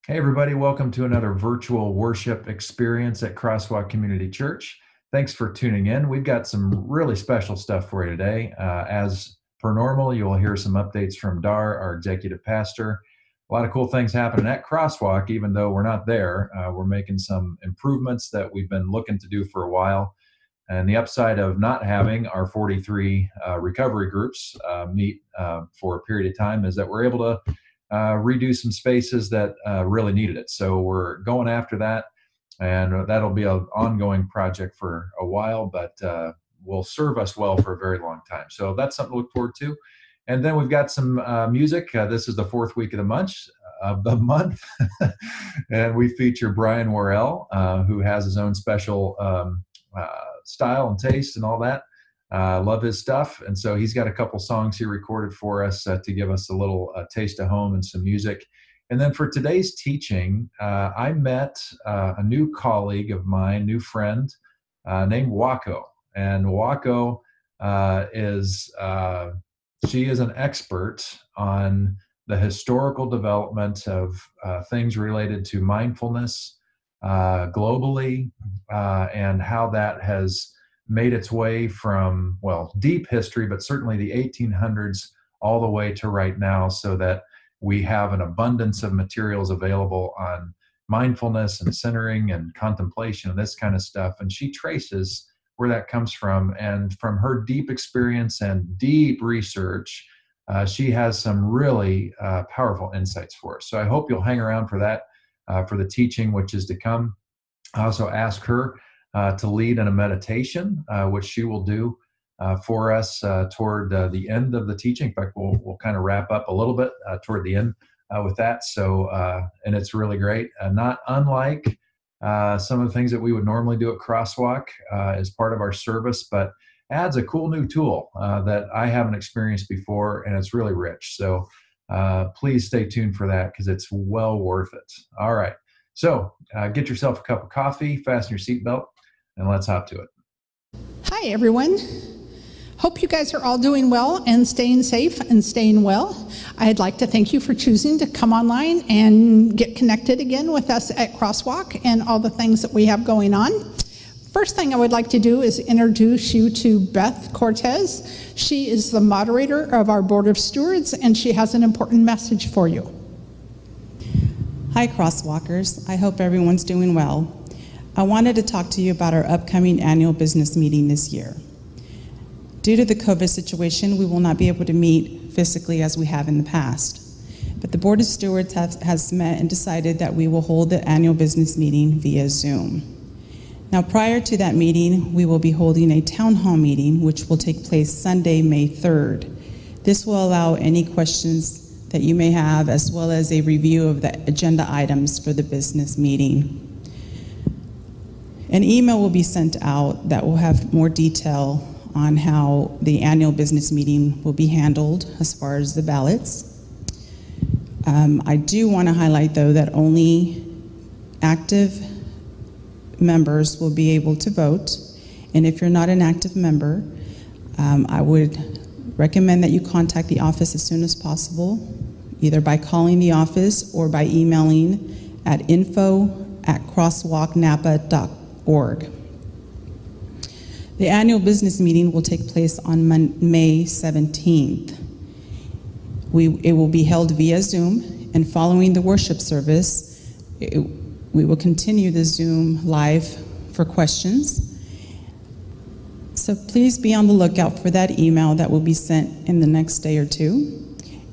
Hey, everybody, welcome to another virtual worship experience at Crosswalk Community Church. Thanks for tuning in. We've got some really special stuff for you today. As per normal, you'll hear some updates from Dar, our executive pastor. A lot of cool things happening at Crosswalk, even though we're not there. We're making some improvements that we've been looking to do for a while. And the upside of not having our 43 recovery groups meet for a period of time is that we're able to redo some spaces that really needed it. So we're going after that, and that'll be an ongoing project for a while, but will serve us well for a very long time. So that's something to look forward to. And then we've got some music. This is the fourth week of the month, and we feature Brian Worrell, who has his own special style and taste and all that. Love his stuff, and so he's got a couple songs he recorded for us to give us a little taste of home and some music. And then for today's teaching, I met a new colleague of mine, new friend named Wako. And Wako she is an expert on the historical development of things related to mindfulness globally, and how that has made its way from, well, deep history, but certainly the 1800s all the way to right now, so that we have an abundance of materials available on mindfulness and centering and contemplation and this kind of stuff. And she traces where that comes from. And from her deep experience and deep research, she has some really powerful insights for us. So I hope you'll hang around for that, for the teaching which is to come. I also ask her to lead in a meditation, which she will do for us toward the end of the teaching. In fact, we'll kind of wrap up a little bit toward the end with that. So, and it's really great. Not unlike some of the things that we would normally do at Crosswalk as part of our service, but adds a cool new tool that I haven't experienced before, and it's really rich. So please stay tuned for that, because it's well worth it. All right. So get yourself a cup of coffee, fasten your seatbelt, and let's hop to it. Hi, everyone. Hope you guys are all doing well and staying safe and staying well. I'd like to thank you for choosing to come online and get connected again with us at Crosswalk and all the things that we have going on. First thing I would like to do is introduce you to Beth Cortez. She is the moderator of our Board of Stewards, and she has an important message for you. Hi, Crosswalkers. I hope everyone's doing well. I wanted to talk to you about our upcoming annual business meeting this year. Due to the COVID situation, we will not be able to meet physically as we have in the past. But the Board of Stewards has met and decided that we will hold the annual business meeting via Zoom. Now, prior to that meeting, we will be holding a town hall meeting, which will take place Sunday, May 3rd. This will allow any questions that you may have, as well as a review of the agenda items for the business meeting. An email will be sent out that will have more detail on how the annual business meeting will be handled as far as the ballots. I do want to highlight, though, that only active members will be able to vote. And if you're not an active member, I would recommend that you contact the office as soon as possible, either by calling the office or by emailing at info@crosswalknapa.org. The annual business meeting will take place on May 17th. It will be held via Zoom, and following the worship service, we will continue the Zoom live for questions. So please be on the lookout for that email that will be sent in the next day or two.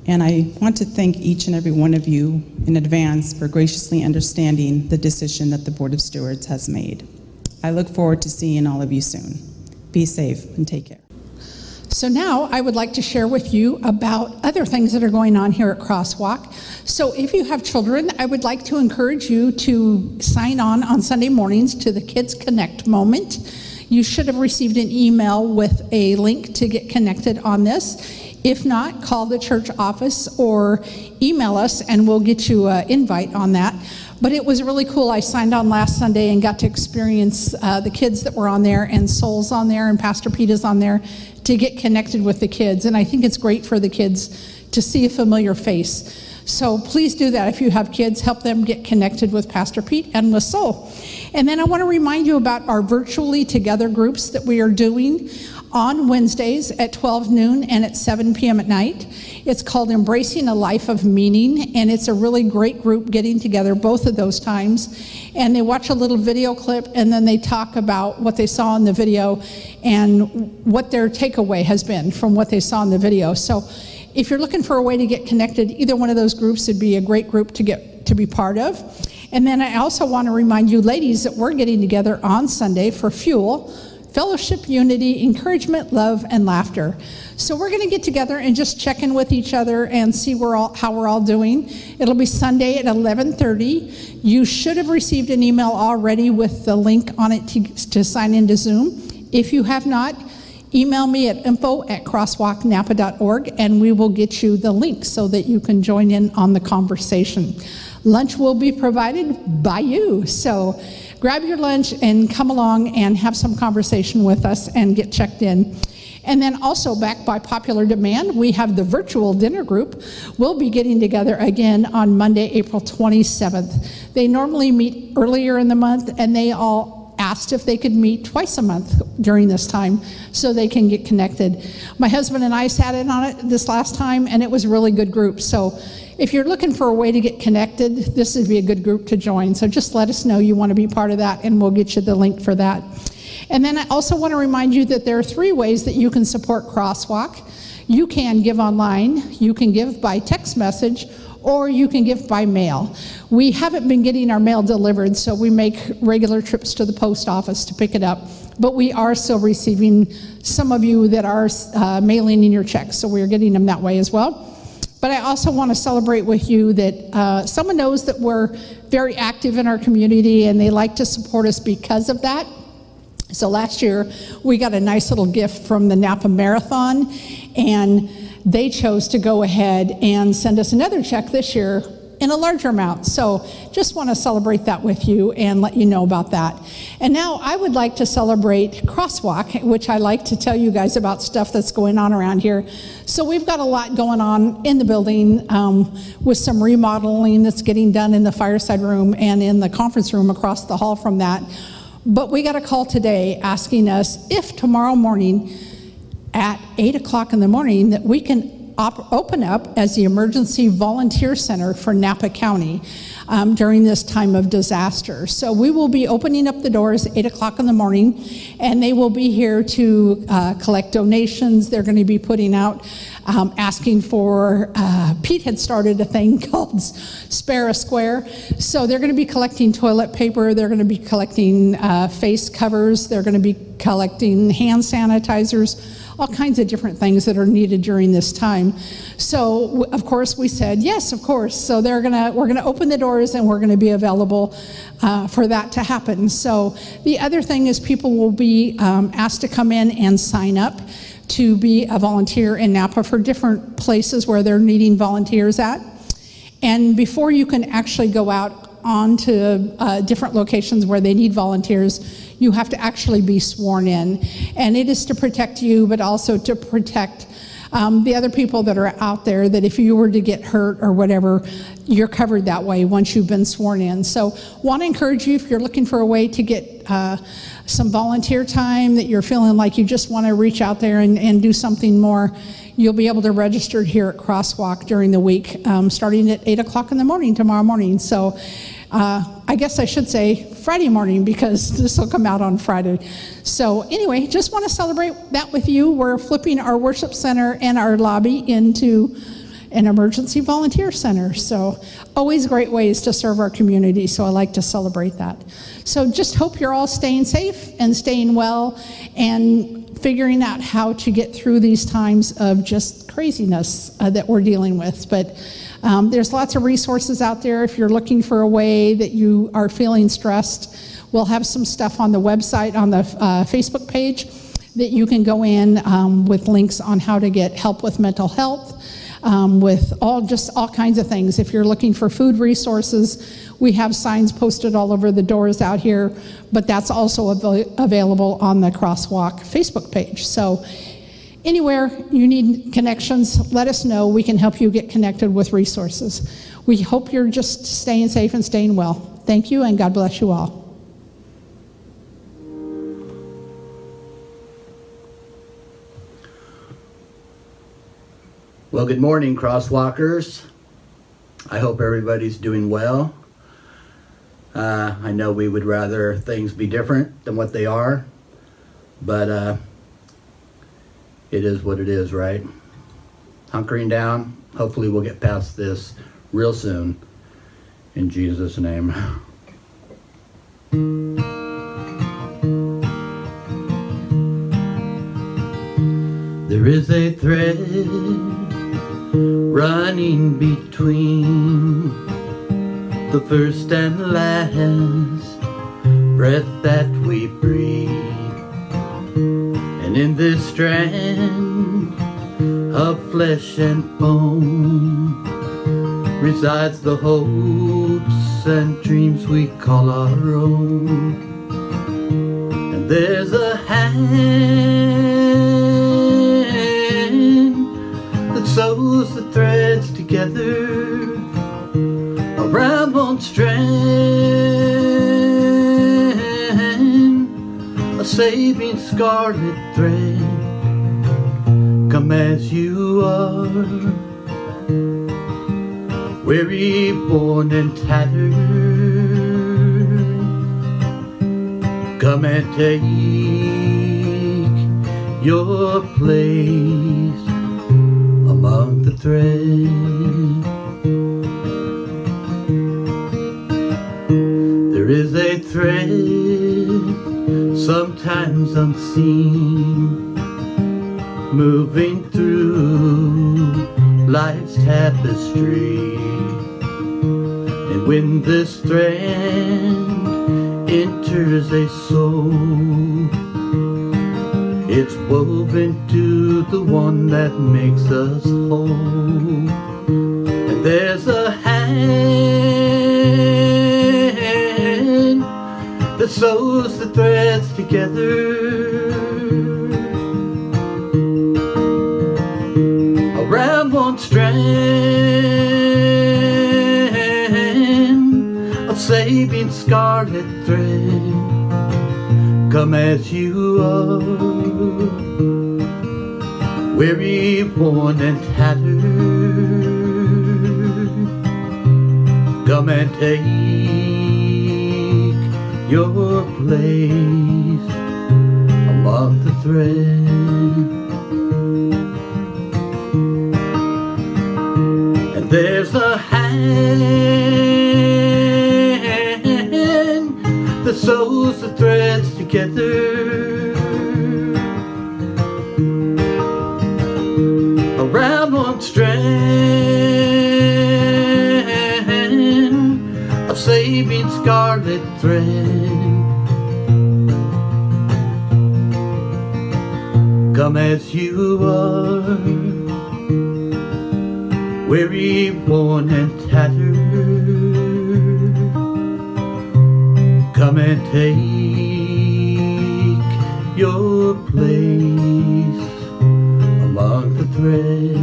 And I want to thank each and every one of you in advance for graciously understanding the decision that the Board of Stewards has made. I look forward to seeing all of you soon. Be safe and take care. So now I would like to share with you about other things that are going on here at Crosswalk. So if you have children, I would like to encourage you to sign on Sunday mornings to the Kids Connect moment. You should have received an email with a link to get connected on this. If not, call the church office or email us and we'll get you an invite on that. But it was really cool. I signed on last Sunday and got to experience the kids that were on there, and Soul's on there, and Pastor Pete is on there, to get connected with the kids. And I think it's great for the kids to see a familiar face. So please do that. If you have kids, help them get connected with Pastor Pete and with Soul. And then I want to remind you about our virtually together groups that we are doing on Wednesdays at 12 noon and at 7 p.m. at night. It's called Embracing a Life of Meaning, and it's a really great group getting together both of those times. And they watch a little video clip, and then they talk about what they saw in the video and what their takeaway has been from what they saw in the video. So if you're looking for a way to get connected, either one of those groups would be a great group to be part of. And then I also want to remind you ladies that we're getting together on Sunday for Fuel, fellowship, unity, encouragement, love, and laughter. So we're going to get together and just check in with each other and see how we're all doing. It'll be Sunday at 11:30. You should have received an email already with the link on it to sign into Zoom. If you have not, email me at info@crosswalknapa.org and we will get you the link so that you can join in on the conversation. Lunch will be provided by you. So grab your lunch and come along and have some conversation with us and get checked in. And then also, back by popular demand, we have the virtual dinner group. We'll be getting together again on Monday, April 27th. They normally meet earlier in the month, and they all asked if they could meet twice a month during this time so they can get connected. My husband and I sat in on it this last time, and it was a really good group. So if you're looking for a way to get connected, this would be a good group to join. So just let us know you want to be part of that, and we'll get you the link for that. And then I also want to remind you that there are 3 ways that you can support Crosswalk. You can give online, you can give by text message, or you can give by mail. We haven't been getting our mail delivered, so we make regular trips to the post office to pick it up. But we are still receiving some of you that are mailing in your checks, so we're getting them that way as well. But I also want to celebrate with you that someone knows that we're very active in our community and they like to support us because of that. So last year we got a nice little gift from the Napa Marathon, and they chose to go ahead and send us another check this year in a larger amount. So just want to celebrate that with you and let you know about that. And now I would like to celebrate Crosswalk, which I like to tell you guys about stuff that's going on around here. So we've got a lot going on in the building with some remodeling that's getting done in the fireside room and in the conference room across the hall from that. But we got a call today asking us if tomorrow morning at 8 o'clock in the morning that we can open up as the Emergency Volunteer Center for Napa County during this time of disaster. So we will be opening up the doors at 8 o'clock in the morning, and they will be here to collect donations. They're going to be putting out, asking for, Pete had started a thing called Spare a Square. So they're going to be collecting toilet paper, they're going to be collecting face covers, they're going to be collecting hand sanitizers, all kinds of different things that are needed during this time. So of course we said yes, of course. So we're gonna open the doors and we're gonna be available for that to happen. So the other thing is people will be asked to come in and sign up to be a volunteer in Napa for different places where they're needing volunteers at. And before you can actually go out onto different locations where they need volunteers, you have to actually be sworn in. And it is to protect you, but also to protect the other people that are out there, that if you were to get hurt or whatever, you're covered that way once you've been sworn in. So want to encourage you, if you're looking for a way to get some volunteer time, that you're feeling like you just want to reach out there and do something more, you'll be able to register here at Crosswalk during the week, starting at 8 o'clock in the morning tomorrow morning. So I guess I should say Friday morning, because this will come out on Friday. So anyway, just want to celebrate that with you. We're flipping our worship center and our lobby into an emergency volunteer center. So always great ways to serve our community. So I like to celebrate that. So just hope you're all staying safe and staying well and figuring out how to get through these times of just craziness that we're dealing with. But there's lots of resources out there if you're looking for a way that you are feeling stressed. We'll have some stuff on the website, on the Facebook page, that you can go in with links on how to get help with mental health, with all kinds of things. If you're looking for food resources, we have signs posted all over the doors out here, but that's also available on the Crosswalk Facebook page. So Anywhere you need connections, let us know. We can help you get connected with resources. We hope you're just staying safe and staying well. Thank you, and God bless you all. Well, good morning, Crosswalkers. I hope everybody's doing well. I know we would rather things be different than what they are, but it is what it is, right? Hunkering down. Hopefully we'll get past this real soon. In Jesus' name. There is a thread running between the first and last breath that we breathe. And in this strand of flesh and bone resides the hopes and dreams we call our own. And there's a hand that sews the threads together around one strand, a saving scarlet thread. Come as you are, weary, worn, and tattered. Come and take your place among the threads. There is a thread, sometimes unseen, moving through life's tapestry. And when this thread enters a soul, it's woven to the one that makes us whole. And there's a hand that sews the threads together around one strand of saving scarlet thread. Come as you are, weary, worn, and tattered. Come and take your place among the threads. And there's a hand that sews the threads together around one strand of saving scarlet thread. Come as you are, weary, worn, and tattered. Come and take your place among the threads.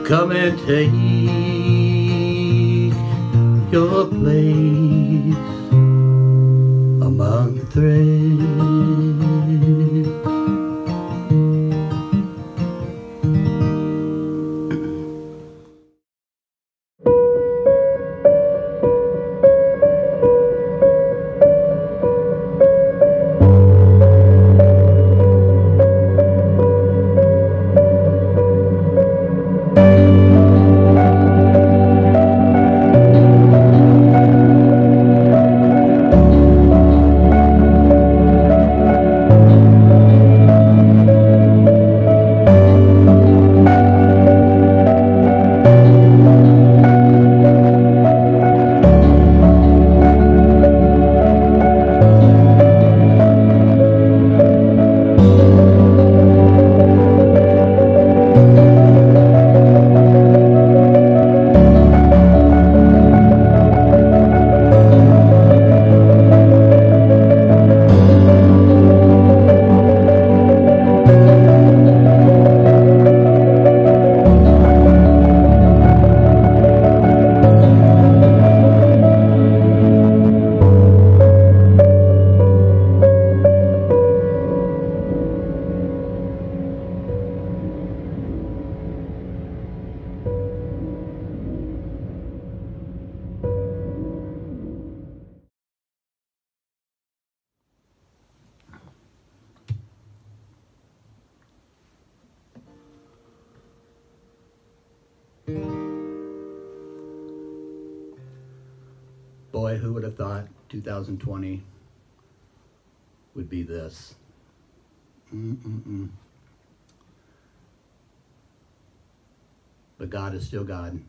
Come and take your place among the threads. Boy, who would have thought 2020 would be this? But God is still God.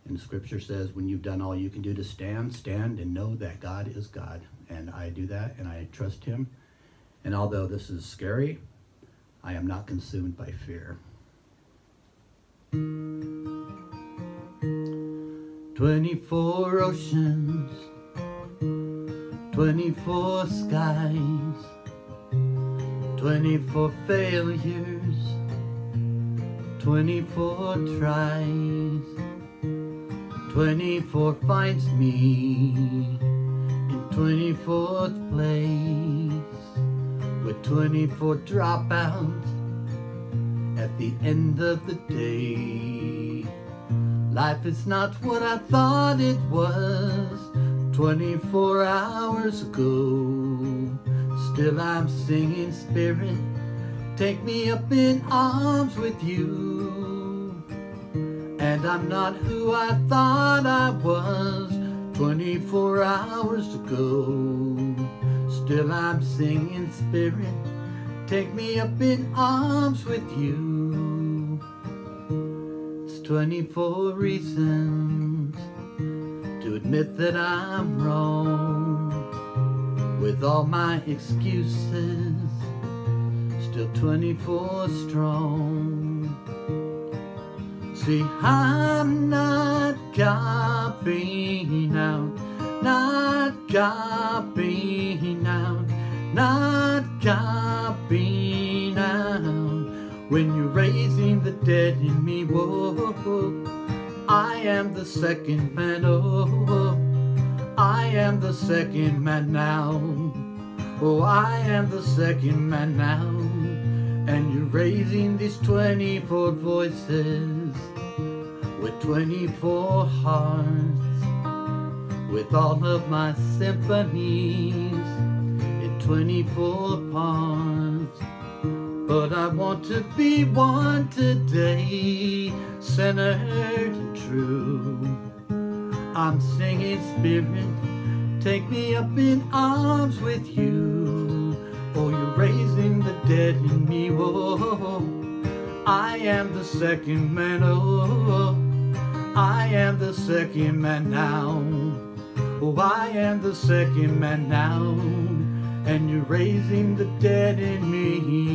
And Scripture says, when you've done all you can do to stand, stand and know that God is God. And I do that, and I trust Him. And although this is scary, I am not consumed by fear. 24 oceans, 24 skies, 24 failures, 24 tries, 24 finds me in 24th place, with 24 dropouts at the end of the day. Life is not what I thought it was 24 hours ago. Still I'm singing, Spirit, take me up in arms with you. And I'm not who I thought I was 24 hours ago. Still I'm singing, Spirit, take me up in arms with you. 24 reasons to admit that I'm wrong. With all my excuses, still 24 strong. See, I'm not copying out, not copying out, not copying out. When you're raising the dead in me, whoa, I am the second man, oh, I am the second man now. Oh, I am the second man now. And you're raising these 24 voices with 24 hearts, with all of my symphonies in 24 parts. But I want to be one today, centered and true. I'm singing, Spirit, take me up in arms with you. Oh, you're raising the dead in me, oh, I am the second man, oh, I am the second man now. Oh, I am the second man now. And you're raising the dead in me.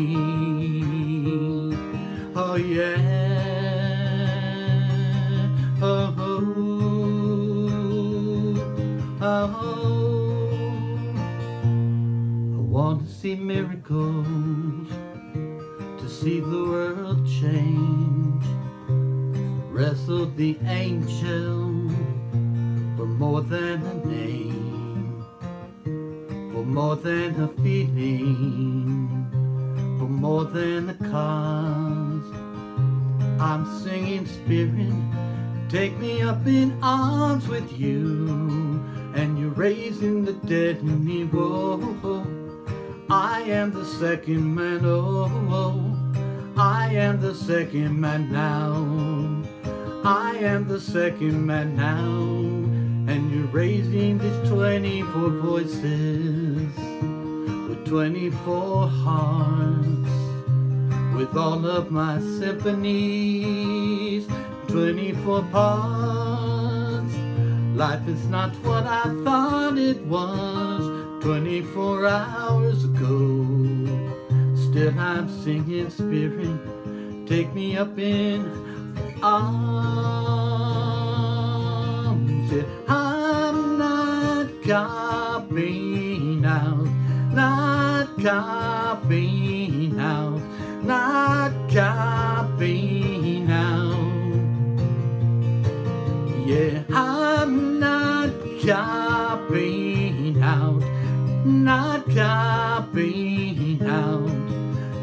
Oh yeah. Oh, oh, oh. I want to see miracles, to see the world change. Wrestle the angel for more than a name, for more than a feeling, for more than a cause. I'm singing, Spirit, take me up in arms with you. And you're raising the dead in me, whoa, I am the second man, oh, I am the second man now. I am the second man now. And you're raising these 24 voices with 24 hearts, with all of my symphonies, 24 parts. Life is not what I thought it was 24 hours ago. Still I'm singing, Spirit, take me up in arms. Yeah, I'm not copying out, not copying out, not copying out. Yeah, I'm not copying out, not copying out,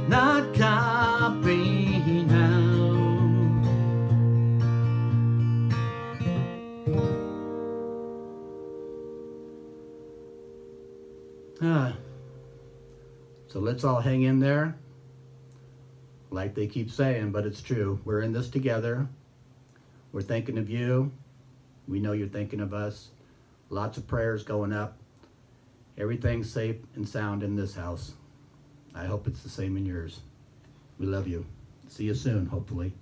not copying out. So let's all hang in there. Like they keep saying, but it's true. We're in this together. We're thinking of you. We know you're thinking of us. Lots of prayers going up. Everything's safe and sound in this house. I hope it's the same in yours. We love you. See you soon, hopefully.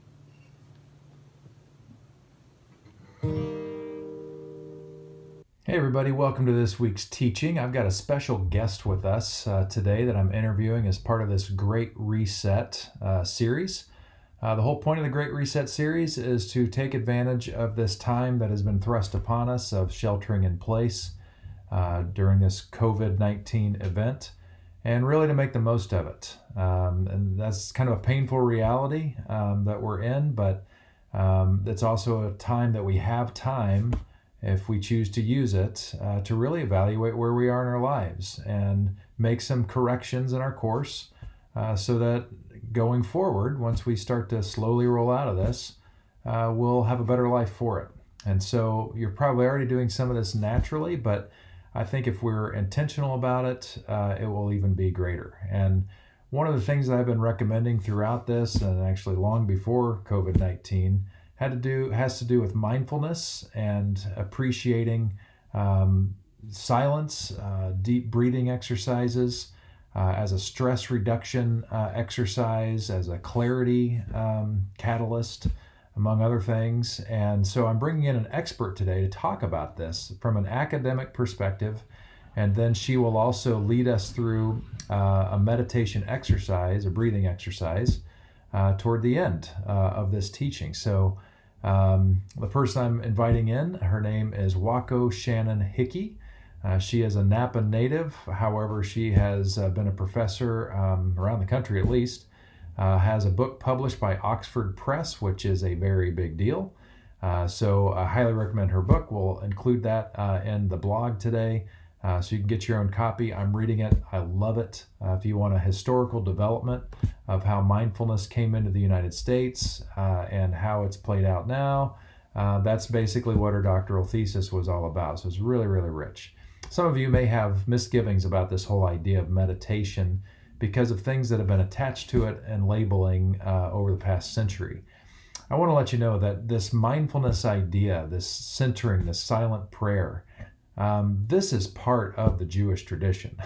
Hey everybody, welcome to this week's teaching. I've got a special guest with us today that I'm interviewing as part of this Great Reset series. The whole point of the Great Reset series is to take advantage of this time that has been thrust upon us of sheltering in place during this COVID-19 event, and really to make the most of it. And that's kind of a painful reality that we're in, but it's also a time that we have time, if we choose to use it, to really evaluate where we are in our lives and make some corrections in our course so that going forward, once we start to slowly roll out of this, we'll have a better life for it. And so you're probably already doing some of this naturally, but I think if we're intentional about it, it will even be greater. And one of the things that I've been recommending throughout this, and actually long before COVID-19, has to do with mindfulness and appreciating silence, deep breathing exercises, as a stress reduction exercise, as a clarity catalyst, among other things. And so I'm bringing in an expert today to talk about this from an academic perspective, and then she will also lead us through a meditation exercise, a breathing exercise, toward the end of this teaching. So the person I'm inviting in, her name is Wako Shannon Hickey. She is a Napa native. However, she has been a professor around the country at least, has a book published by Oxford Press, which is a very big deal. So I highly recommend her book. We'll include that in the blog today, so you can get your own copy. I'm reading it. I love it. If you want a historical development of how mindfulness came into the United States and how it's played out now, that's basically what her doctoral thesis was all about. So it's really, really rich. Some of you may have misgivings about this whole idea of meditation because of things that have been attached to it and labeling over the past century. I want to let you know that this mindfulness idea, this centering, this silent prayer, this is part of the Jewish tradition.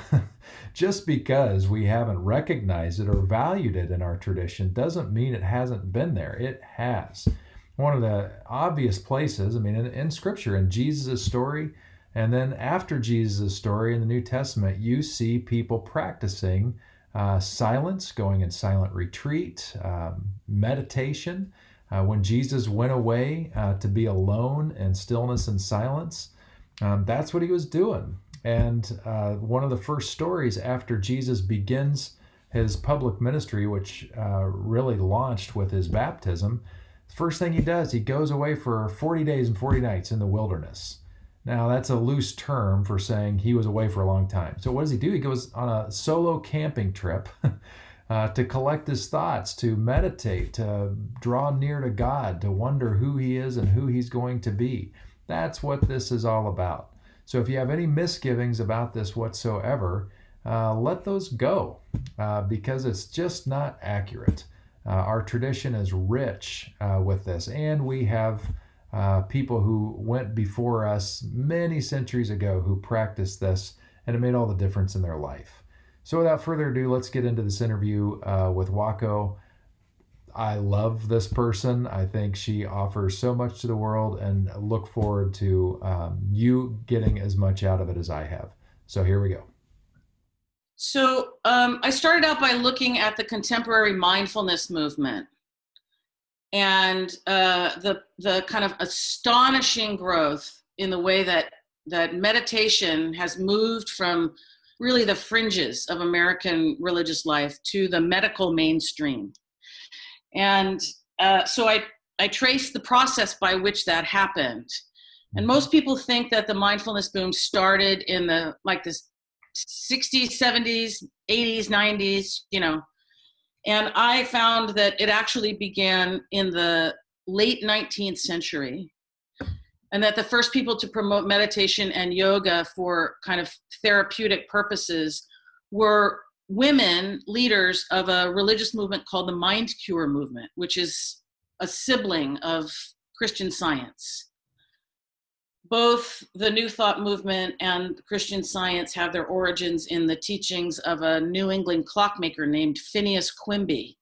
Just because we haven't recognized it or valued it in our tradition doesn't mean it hasn't been there. It has. One of the obvious places, I mean, in Scripture, in Jesus' story, and then after Jesus' story in the New Testament, you see people practicing silence, going in silent retreat, meditation. When Jesus went away to be alone in stillness and silence, that's what he was doing. And one of the first stories after Jesus begins his public ministry, which really launched with his baptism, the first thing he does, he goes away for 40 days and 40 nights in the wilderness. Now, that's a loose term for saying he was away for a long time. So what does he do? He goes on a solo camping trip to collect his thoughts, to meditate, to draw near to God, to wonder who he is and who he's going to be. That's what this is all about. So if you have any misgivings about this whatsoever, let those go because it's just not accurate. Our tradition is rich with this, and we have people who went before us many centuries ago who practiced this, and it made all the difference in their life. So without further ado, let's get into this interview with Wako. I love this person. I think she offers so much to the world, and look forward to you getting as much out of it as I have. So here we go. So I started out by looking at the contemporary mindfulness movement and the kind of astonishing growth in the way that meditation has moved from really the fringes of American religious life to the medical mainstream. And so I traced the process by which that happened. And most people think that the mindfulness boom started in the 60s, 70s, 80s, 90s, And I found that it actually began in the late 19th century, and that the first people to promote meditation and yoga for kind of therapeutic purposes were women leaders of a religious movement called the Mind Cure movement, which is a sibling of Christian Science. Both the New Thought movement and Christian Science have their origins in the teachings of a New England clockmaker named Phineas Quimby,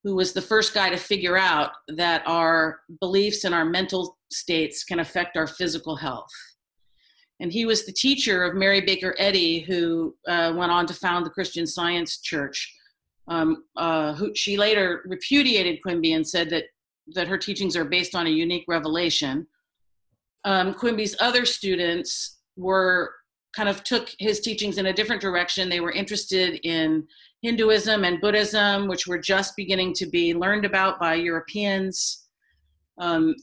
who was the first guy to figure out that our beliefs and our mental states can affect our physical health. And he was the teacher of Mary Baker Eddy, who went on to found the Christian Science Church. She later repudiated Quimby and said that her teachings are based on a unique revelation. Quimby's other students took his teachings in a different direction. They were interested in Hinduism and Buddhism, which were just beginning to be learned about by Europeans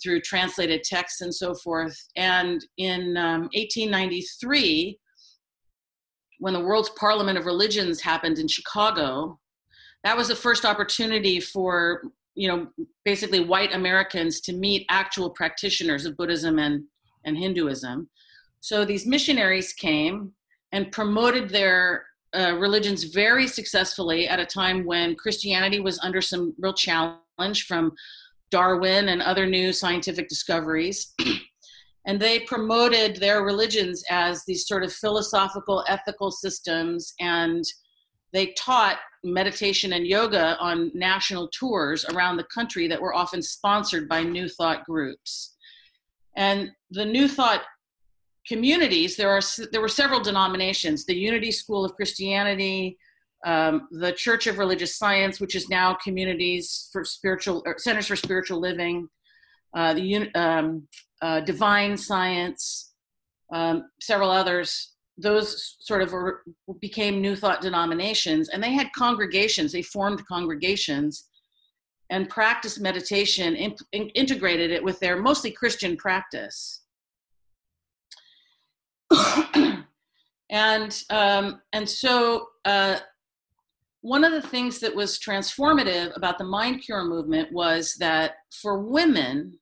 through translated texts and so forth. And in 1893, when the World's Parliament of Religions happened in Chicago, that was the first opportunity for basically white Americans to meet actual practitioners of Buddhism and Hinduism. So these missionaries came and promoted their religions very successfully at a time when Christianity was under some real challenge from Darwin and other new scientific discoveries. And they promoted their religions as these sort of philosophical, ethical systems, and they taught meditation and yoga on national tours around the country that were often sponsored by New Thought groups. And the New Thought communities, there were several denominations: the Unity School of Christianity, the Church of Religious Science, which is now Communities for Spiritual, or Centers for Spiritual Living, Divine Science, several others. Those sort of became New Thought denominations, and they had congregations. They formed congregations and practiced meditation, integrated it with their mostly Christian practice. And so one of the things that was transformative about the Mind Cure movement was that for women,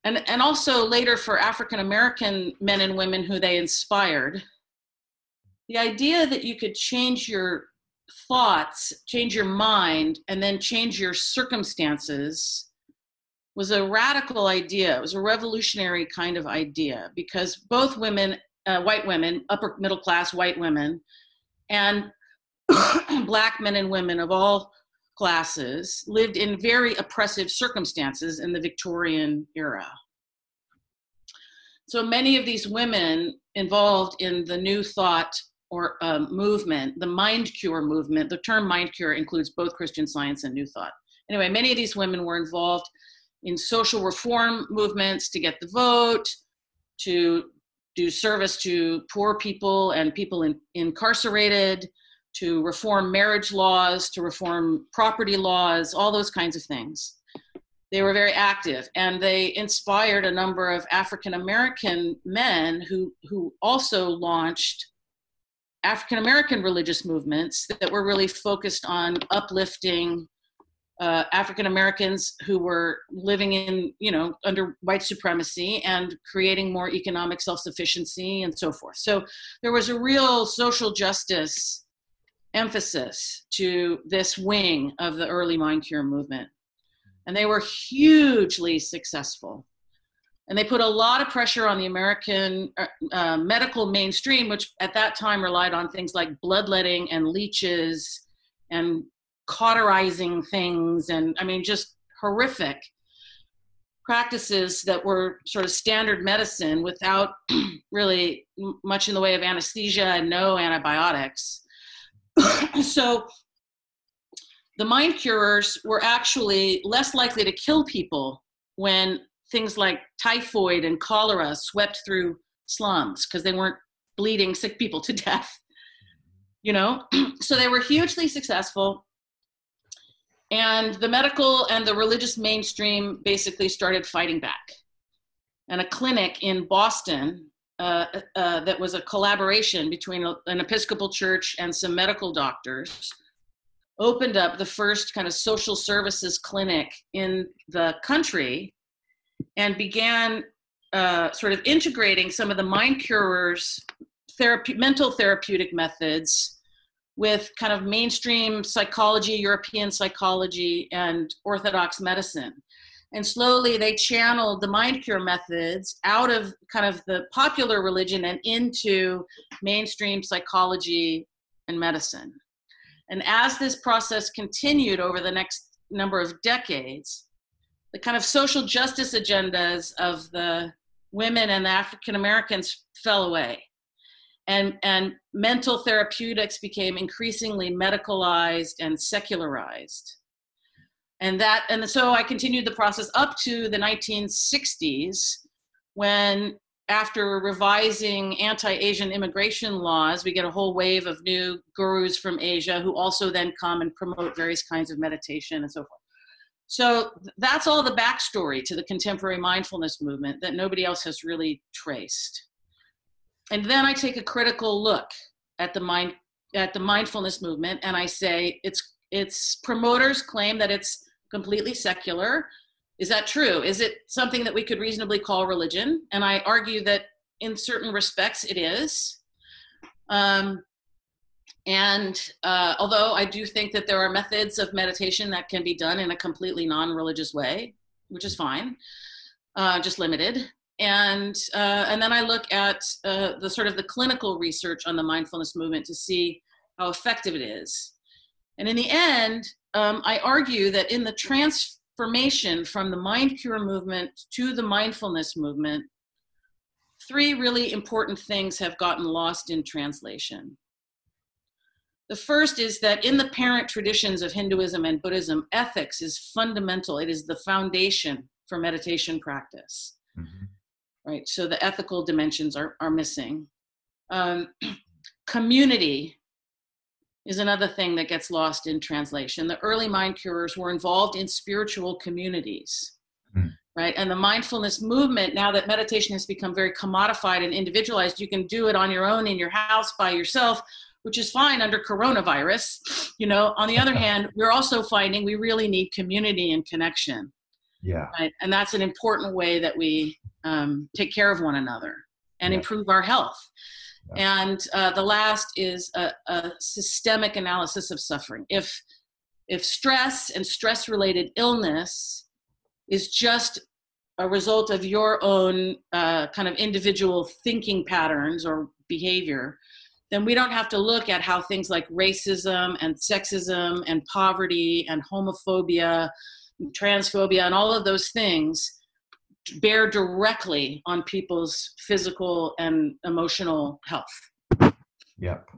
and also later for African American men and women who they inspired, the idea that you could change your thoughts, change your mind, and then change your circumstances was a radical idea. It was a revolutionary kind of idea, because both women, white women, upper middle class white women, and Black men and women of all classes lived in very oppressive circumstances in the Victorian era. So many of these women involved in the New Thought or movement, the Mind Cure movement. The term Mind Cure includes both Christian Science and New Thought. Anyway, many of these women were involved in social reform movements to get the vote, to do service to poor people and people incarcerated, to reform marriage laws, to reform property laws, all those kinds of things. They were very active, and they inspired a number of African American men who also launched African American religious movements that were really focused on uplifting African Americans who were living in, under white supremacy, and creating more economic self-sufficiency and so forth. So there was a real social justice emphasis to this wing of the early Mind Cure movement. And they were hugely successful. And they put a lot of pressure on the American medical mainstream, which at that time relied on things like bloodletting and leeches and cauterizing things, and just horrific practices that were sort of standard medicine without really much in the way of anesthesia and no antibiotics. So the mind curers were actually less likely to kill people when things like typhoid and cholera swept through slums, because they weren't bleeding sick people to death, So they were hugely successful. And the medical and the religious mainstream basically started fighting back. And a clinic in Boston that was a collaboration between an Episcopal church and some medical doctors opened up the first kind of social services clinic in the country, and began sort of integrating some of the mind curers' mental therapeutic methods with kind of mainstream psychology, European psychology, and Orthodox medicine. And slowly they channeled the mind cure methods out of kind of the popular religion and into mainstream psychology and medicine. And as this process continued over the next number of decades, the kind of social justice agendas of the women and the African Americans fell away. And mental therapeutics became increasingly medicalized and secularized. And so I continued the process up to the 1960s, when, after revising anti-Asian immigration laws, we get a whole wave of new gurus from Asia who also then come and promote various kinds of meditation and so forth. So that's all the backstory to the contemporary mindfulness movement that nobody else has really traced. And then I take a critical look at the mindfulness movement, and I say its promoters claim that it's completely secular. Is that true? Is it something that we could reasonably call religion? And I argue that in certain respects it is. Although I do think that there are methods of meditation that can be done in a completely non-religious way, which is fine, just limited. And then I look at the sort of the clinical research on the mindfulness movement to see how effective it is. And in the end, I argue that in the transformation from the mind cure movement to the mindfulness movement, three really important things have gotten lost in translation. The first is that in the parent traditions of Hinduism and Buddhism, ethics is fundamental. It is the foundation for meditation practice. Mm-hmm. Right, so the ethical dimensions are missing. Community is another thing that gets lost in translation. The early mind curers were involved in spiritual communities, right? And the mindfulness movement, now that meditation has become very commodified and individualized, you can do it on your own in your house by yourself, which is fine under coronavirus. On the other hand, we're also finding we really need community and connection. Yeah. Right? And that's an important way that we take care of one another and improve our health. Yeah. And the last is a systemic analysis of suffering. If stress and stress-related illness is just a result of your own kind of individual thinking patterns or behavior, then we don't have to look at how things like racism and sexism and poverty and homophobia, transphobia, and all of those things bear directly on people's physical and emotional health. Yep.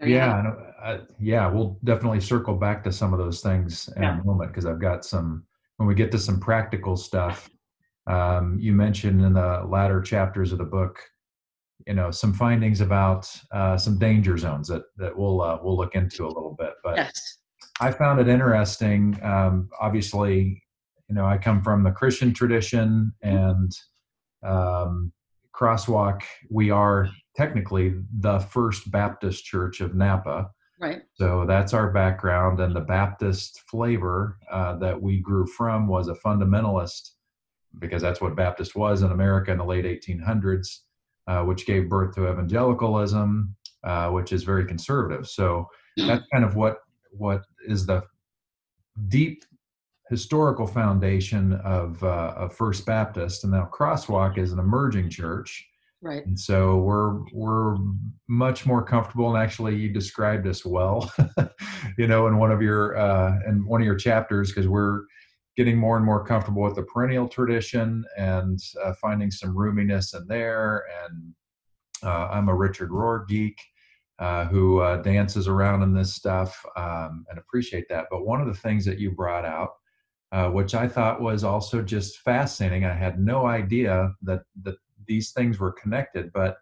Yeah, we'll definitely circle back to some of those things in a moment, because I've got when we get to some practical stuff, you mentioned in the latter chapters of the book, some findings about some danger zones that we'll look into a little bit. But yes. I found it interesting. Obviously, I come from the Christian tradition, and Crosswalk, we are technically the First Baptist Church of Napa. Right. So that's our background, and the Baptist flavor that we grew from was a fundamentalist, because that's what Baptist was in America in the late 1800s, which gave birth to evangelicalism, which is very conservative. So that's kind of what is the deep historical foundation of First Baptist. And now Crosswalk is an emerging church. Right. And so we're much more comfortable, and actually you described us well, in one of your chapters, because we're getting more and more comfortable with the perennial tradition and finding some roominess in there. And I'm a Richard Rohr geek who dances around in this stuff, and appreciate that. But one of the things that you brought out, which I thought was also just fascinating, I had no idea that these things were connected, but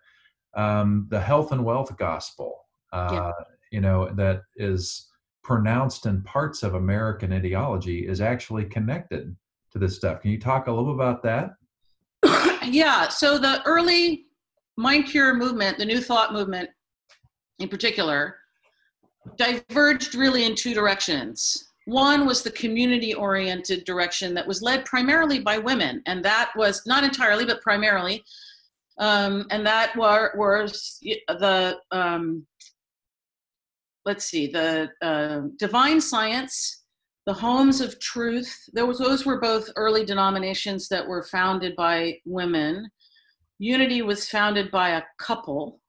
the health and wealth gospel, that is pronounced in parts of American ideology, is actually connected to this stuff. Can you talk a little bit about that? Yeah. So the early mind cure movement, the New Thought movement in particular, diverged really in two directions. One was the community-oriented direction that was led primarily by women, and that was not entirely, but primarily, and that was the divine science the Homes of Truth. Those were both early denominations that were founded by women. Unity was founded by a couple.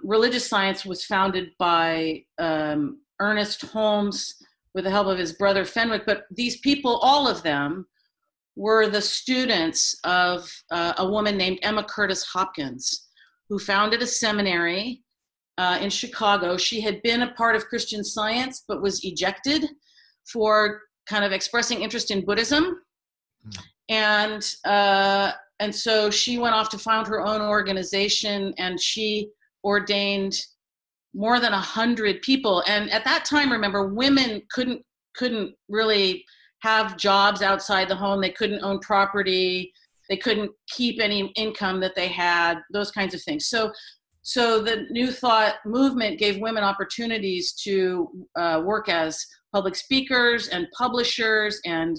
Religious Science was founded by Ernest Holmes with the help of his brother Fenwick. But these people, all of them, were the students of a woman named Emma Curtis Hopkins, who founded a seminary in Chicago. She had been a part of Christian Science, but was ejected for kind of expressing interest in Buddhism. And so she went off to found her own organization, and she ordained more than 100 people. And at that time, remember, women couldn't really have jobs outside the home. They couldn't own property. They couldn't keep any income that they had, those kinds of things. So the New Thought movement gave women opportunities to work as public speakers and publishers and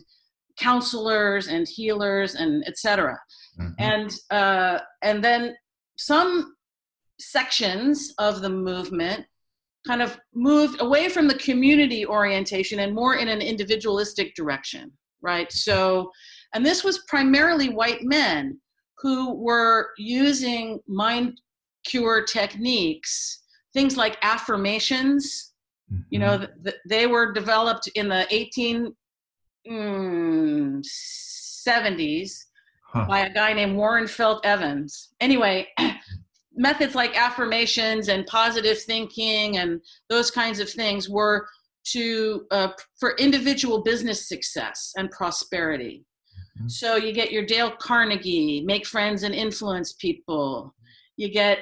counselors and healers and et cetera. And then some sections of the movement kind of moved away from the community orientation and more in an individualistic direction, right? So, and this was primarily white men who were using mind cure techniques, things like affirmations. You know, they were developed in the 1870s by a guy named Warren Felt Evans. Anyway, methods like affirmations and positive thinking and those kinds of things were for individual business success and prosperity. So you get your Dale Carnegie, make friends and influence people. You get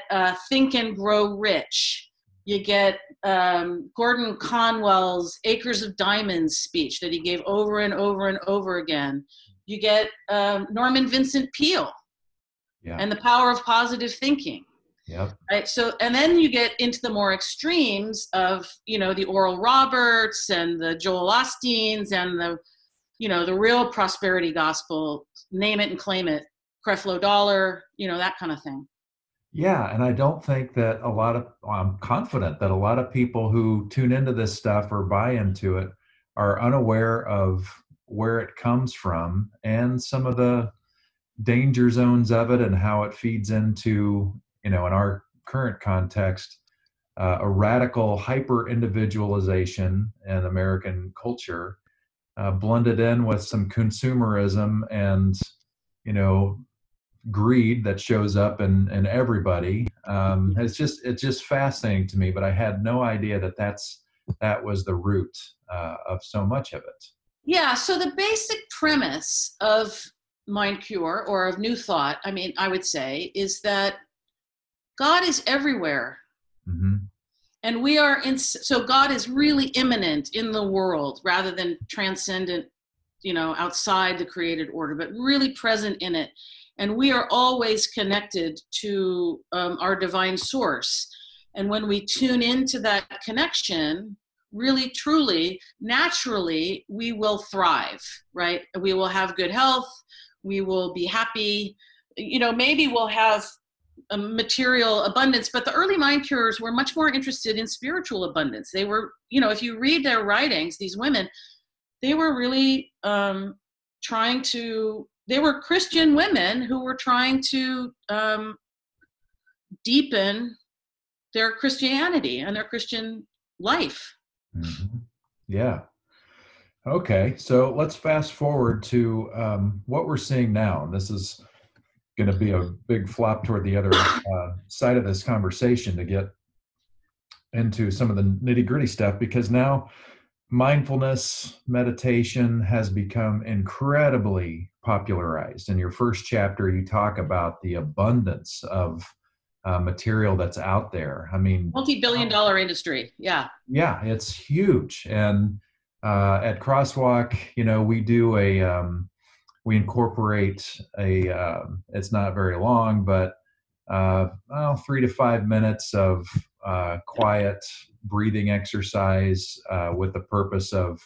Think and Grow Rich. You get Gordon Conwell's Acres of Diamonds speech that he gave over and over and over again. You get Norman Vincent Peale and the power of positive thinking. Right. So, and then you get into the more extremes of, you know, the Oral Roberts and the Joel Osteens and the, you know, the real prosperity gospel, name it and claim it, Creflo Dollar, you know, that kind of thing. Yeah, and I don't think that I'm confident that a lot of people who tune into this stuff or buy into it are unaware of where it comes from and some of the danger zones of it and how it feeds into, you know, in our current context, a radical hyper-individualization in American culture, blended in with some consumerism and, you know, greed that shows up in everybody. It's just fascinating to me, but I had no idea that was the root of so much of it. Yeah, so the basic premise of Mind Cure or of New Thought, I mean, I would say, is that God is everywhere. And we are so God is really immanent in the world rather than transcendent, you know, outside the created order, but really present in it. And we are always connected to our divine source. And when we tune into that connection, really, truly, naturally, we will thrive, right? We will have good health. We will be happy. You know, maybe we'll have a material abundance, but the early mind curers were much more interested in spiritual abundance. They were, you know, if you read their writings, these women, they were really they were Christian women who were trying to deepen their Christianity and their Christian life. Yeah. Okay, so let's fast forward to what we're seeing now. This is going to be a big flop toward the other side of this conversation to get into some of the nitty-gritty stuff, because now mindfulness meditation has become incredibly popularized. In your first chapter, you talk about the abundance of material that's out there. I mean, multi-billion-dollar industry. Yeah, it's huge. And at Crosswalk, you know, we do we incorporate it's not very long, but 3 to 5 minutes of quiet breathing exercise with the purpose of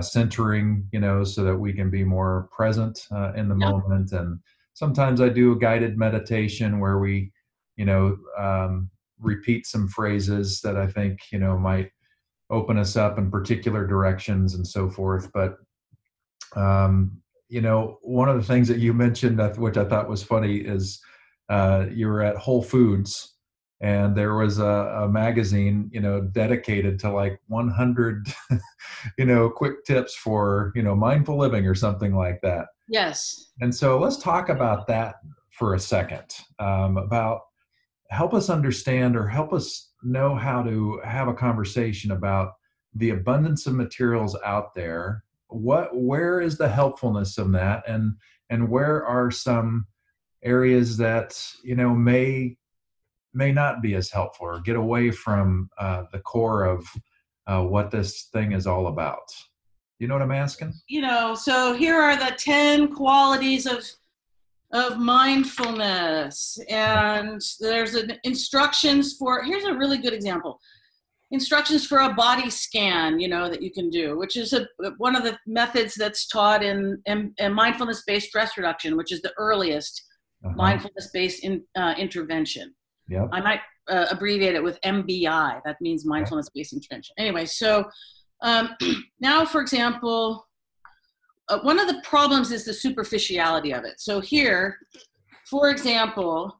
centering, you know, so that we can be more present in the moment. And sometimes I do a guided meditation where we, you know, repeat some phrases that I think, you know, might open us up in particular directions and so forth. But one of the things that you mentioned, which I thought was funny, is you were at Whole Foods, and there was a magazine, dedicated to like 100, quick tips for, mindful living or something like that. Yes. And so let's talk about that for a second, about help us understand or help us know how to have a conversation about the abundance of materials out there. Where is the helpfulness of that, and where are some areas that may not be as helpful or get away from the core of what this thing is all about? You know what I'm asking? So here are the 10 qualities of mindfulness, and there's instructions for. Here's a really good example. Instructions for a body scan, that you can do, which is one of the methods that's taught in mindfulness-based stress reduction, which is the earliest mindfulness-based intervention. Yep. I might abbreviate it with MBI. That means mindfulness-based intervention. Anyway, so now, for example, one of the problems is the superficiality of it. So here, for example,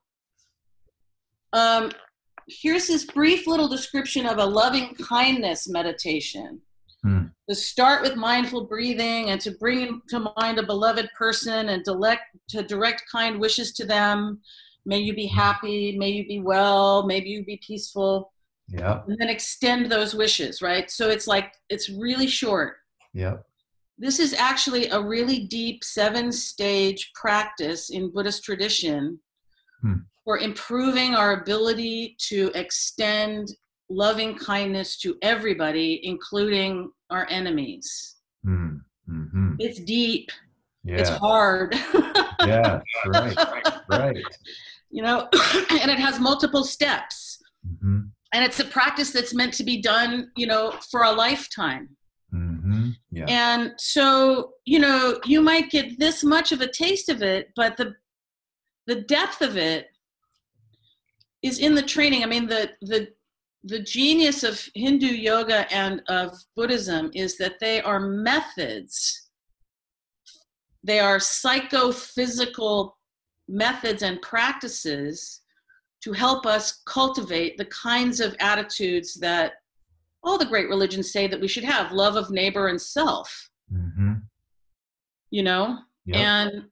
here's this brief little description of a loving kindness meditation. To start with mindful breathing and to bring to mind a beloved person and to direct kind wishes to them. May you be happy, may you be well, may you be peaceful. Yeah. And then extend those wishes, right? So it's really short. Yeah. This is actually a really deep 7-stage practice in Buddhist tradition for improving our ability to extend loving kindness to everybody, including our enemies. Mm-hmm. It's deep. Yeah. It's hard. Yeah, right. And it has multiple steps. Mm-hmm. And it's a practice that's meant to be done, for a lifetime. Mm-hmm. Yeah. And so, you might get this much of a taste of it, but the depth of it is in the training. I mean, the genius of Hindu yoga and of Buddhism is that they are methods. They are psychophysical methods and practices to help us cultivate the kinds of attitudes that all the great religions say that we should have: love of neighbor and self. Mm-hmm. Yep. And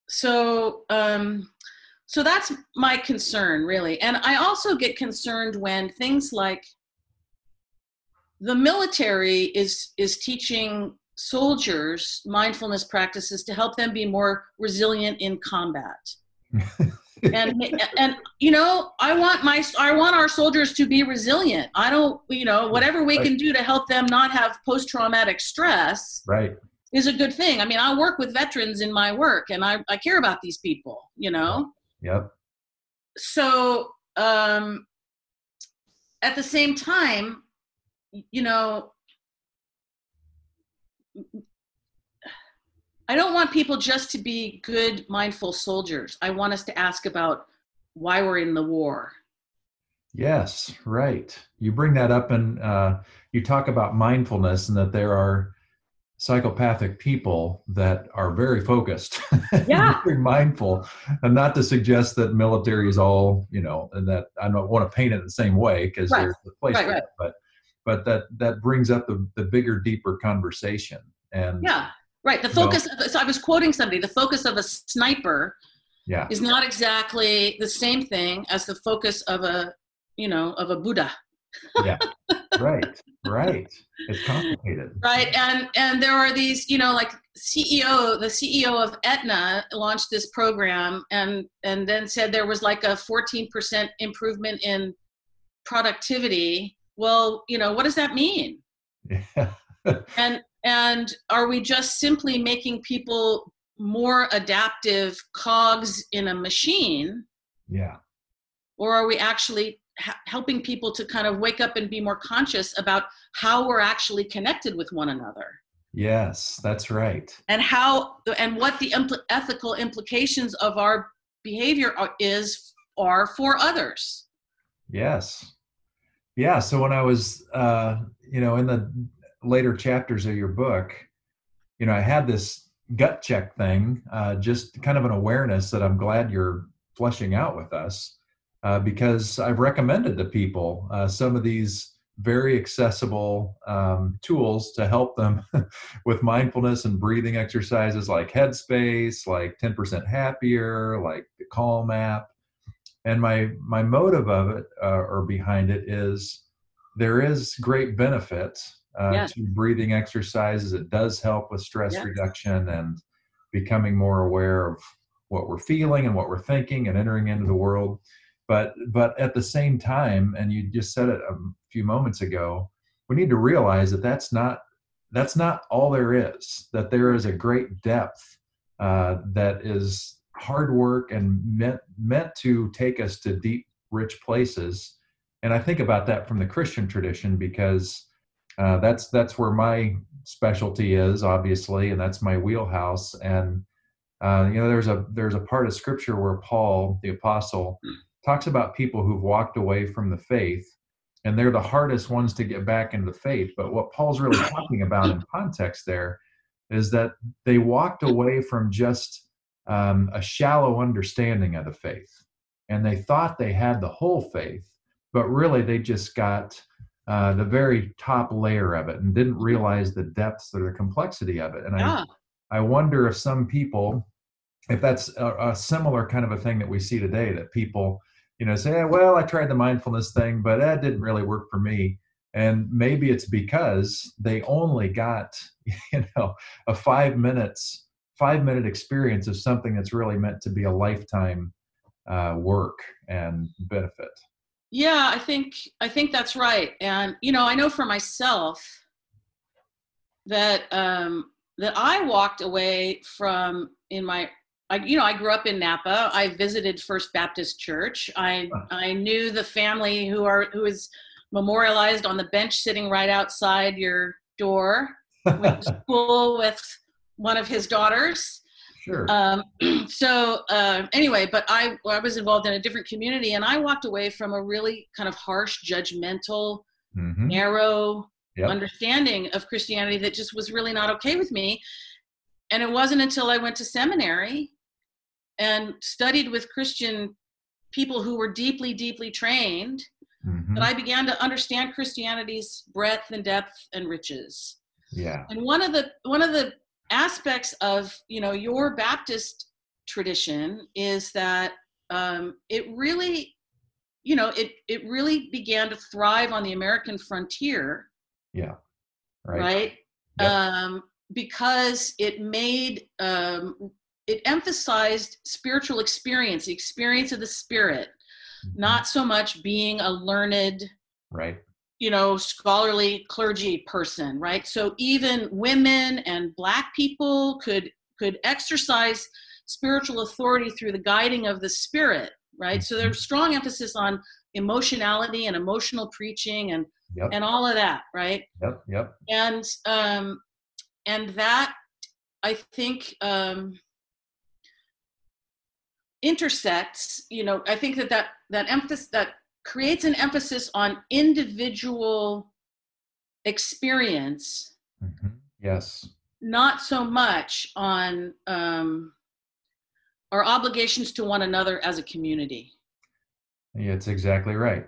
so that's my concern, really. And I also get concerned when things like the military is teaching soldiers mindfulness practices to help them be more resilient in combat. and I want our soldiers to be resilient. I don't, whatever we can do to help them not have post-traumatic stress. Right. Is a good thing. I mean, I work with veterans in my work, and I care about these people, Yep. So at the same time, I don't want people just to be good, mindful soldiers. I want us to ask about why we're in the war. Yes, right. You bring that up, and you talk about mindfulness, and that there are psychopathic people that are very focused, very mindful, and not to suggest that military is all, and that I don't want to paint it the same way, because there's a place for it, but that brings up the bigger, deeper conversation. And the focus. So I was quoting somebody. The focus of a sniper is not exactly the same thing as the focus of a Buddha. Yeah. Right. It's complicated. Right. And there are these, like the CEO of Aetna launched this program and then said there was like a 14% improvement in productivity. Well, what does that mean? Yeah. And are we just simply making people more adaptive cogs in a machine? Yeah. Or are we actually helping people to kind of wake up and be more conscious about how we're actually connected with one another? Yes, that's right. And what the ethical implications of our behavior are for others. Yes. Yeah. So when I was, in the later chapters of your book, I had this gut check thing, just kind of an awareness that I'm glad you're fleshing out with us, because I've recommended to people some of these very accessible tools to help them with mindfulness and breathing exercises like Headspace, like 10% Happier, like the Calm app. And my motive of it, or behind it, is there is great benefit Yes. to breathing exercises. It does help with stress Yes. reduction and becoming more aware of what we're feeling and what we're thinking and entering into the world. But at the same time, and you just said it a few moments ago, we need to realize that that's not all there is. That there is a great depth that is hard work and meant to take us to deep, rich places. And I think about that from the Christian tradition, because that's where my specialty is, obviously, and that's my wheelhouse. And there's a part of Scripture where Paul, the apostle, talks about people who've walked away from the faith, and they're the hardest ones to get back into the faith. But what Paul's really talking about in context there is that they walked away from just a shallow understanding of the faith, and they thought they had the whole faith, but really they just got the very top layer of it and didn't realize the depths or the complexity of it. And Yeah. I wonder if some people, if that's a similar kind of a thing that we see today, that people, say, well, I tried the mindfulness thing, but that didn't really work for me. And maybe it's because they only got, a 5-minute experience of something that's really meant to be a lifetime work and benefit. Yeah, I think that's right. And I know for myself that that I walked away from I grew up in Napa. I visited First Baptist Church. I knew the family who is memorialized on the bench sitting right outside your door. Went to school with one of his daughters. Sure. Anyway, but I was involved in a different community, and I walked away from a really kind of harsh, judgmental, narrow understanding of Christianity that just was really not okay with me. And it wasn't until I went to seminary and studied with Christian people who were deeply, deeply trained that I began to understand Christianity's breadth and depth and riches. Yeah. And one of the aspects of your Baptist tradition is that it really began to thrive on the American frontier. Yeah. Right. Yep. Because it made it emphasized spiritual experience, the experience of the Spirit, not so much being a learned, right, scholarly clergy person, right? So even women and Black people could exercise spiritual authority through the guiding of the Spirit, right? So there's strong emphasis on emotionality and emotional preaching and all of that, right? Yep. And that, I think, intersects, I think that emphasis, that creates an emphasis on individual experience. Yes. Not so much on our obligations to one another as a community. Yeah, it's exactly right.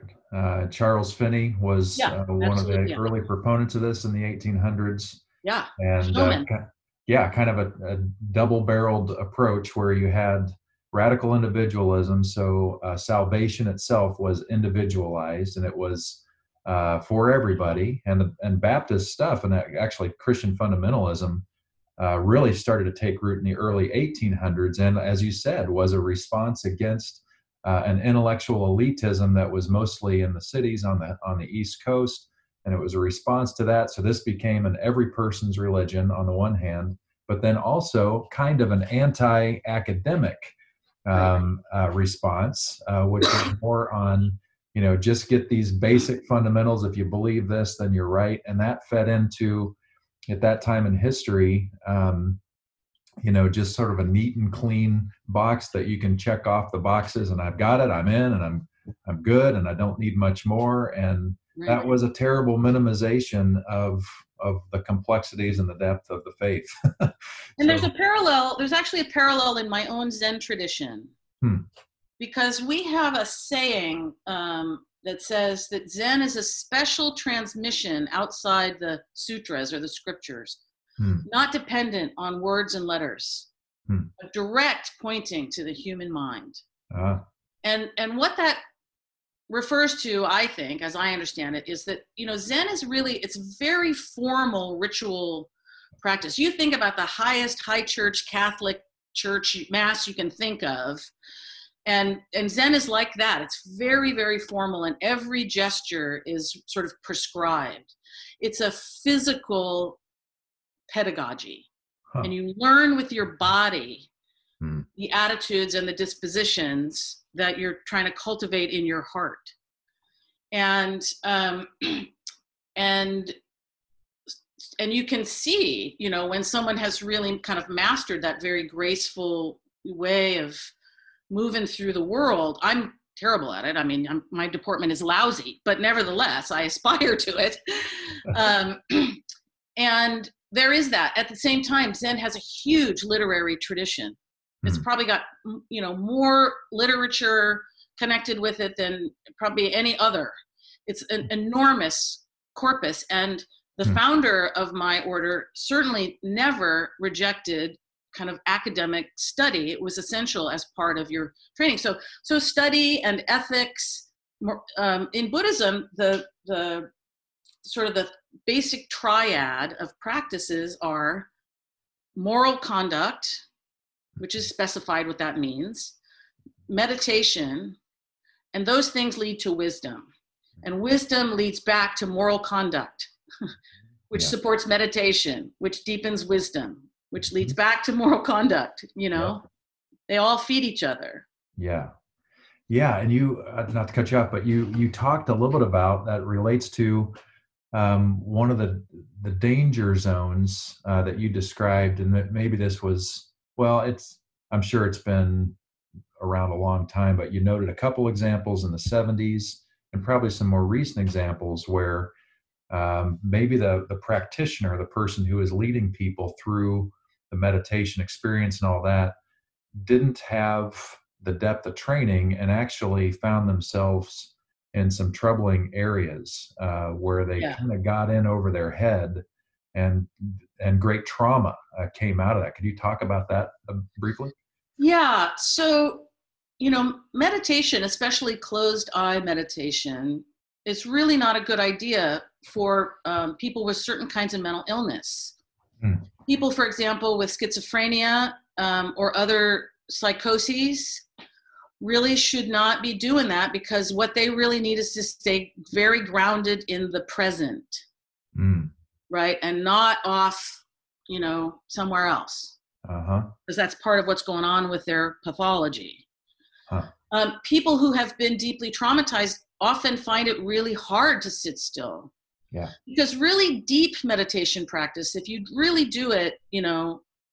Charles Finney was one of the early proponents of this in the 1800s. Yeah. And kind of a double-barreled approach where you had radical individualism. So salvation itself was individualized, and it was for everybody. And Baptist stuff, and actually Christian fundamentalism, really started to take root in the early 1800s. And as you said, was a response against an intellectual elitism that was mostly in the cities on the East Coast. And it was a response to that. So this became an every person's religion on the one hand, but then also kind of an anti-academic response, which is more on, just get these basic fundamentals. If you believe this, then you're right. And that fed into, at that time in history, just sort of a neat and clean box that you can check off the boxes, and I've got it, I'm in, and I'm good, and I don't need much more. And Right. that was a terrible minimization of the complexities and the depth of the faith. And there's actually a parallel in my own Zen tradition. Because we have a saying that says that Zen is a special transmission outside the sutras or the scriptures, not dependent on words and letters, but direct pointing to the human mind. And what that refers to, I think, as I understand it, is that, Zen is really, it's very formal ritual practice. You think about the highest high church, Catholic church mass you can think of, and Zen is like that. It's very, very formal, and every gesture is sort of prescribed. It's a physical pedagogy, and you learn with your body the attitudes and the dispositions that you're trying to cultivate in your heart. And you can see, when someone has really kind of mastered that very graceful way of moving through the world. I'm terrible at it. I mean, my deportment is lousy, but nevertheless, I aspire to it. And there is that. At the same time, Zen has a huge literary tradition. It's probably got, more literature connected with it than probably any other. It's an enormous corpus. And the founder of my order certainly never rejected kind of academic study. It was essential as part of your training. So study and ethics. In Buddhism, the sort of the basic triad of practices are moral conduct, which is specified what that means, meditation, and those things lead to wisdom. And wisdom leads back to moral conduct, which supports meditation, which deepens wisdom, which leads back to moral conduct. They all feed each other. Yeah. And you, not to cut you off, but you talked a little bit about that relates to one of the danger zones that you described, and that maybe this was, I'm sure it's been around a long time, but you noted a couple examples in the 70s and probably some more recent examples where maybe the practitioner, the person who is leading people through the meditation experience and all that, didn't have the depth of training and actually found themselves in some troubling areas where they kind of got in over their head, and great trauma came out of that. Could you talk about that briefly? Yeah. So, meditation, especially closed eye meditation, is really not a good idea for people with certain kinds of mental illness. People, for example, with schizophrenia or other psychoses really should not be doing that, because what they really need is to stay very grounded in the present, right? And not off, somewhere else. Because that's part of what's going on with their pathology. People who have been deeply traumatized often find it really hard to sit still. Yeah. Because really deep meditation practice, if you really do it,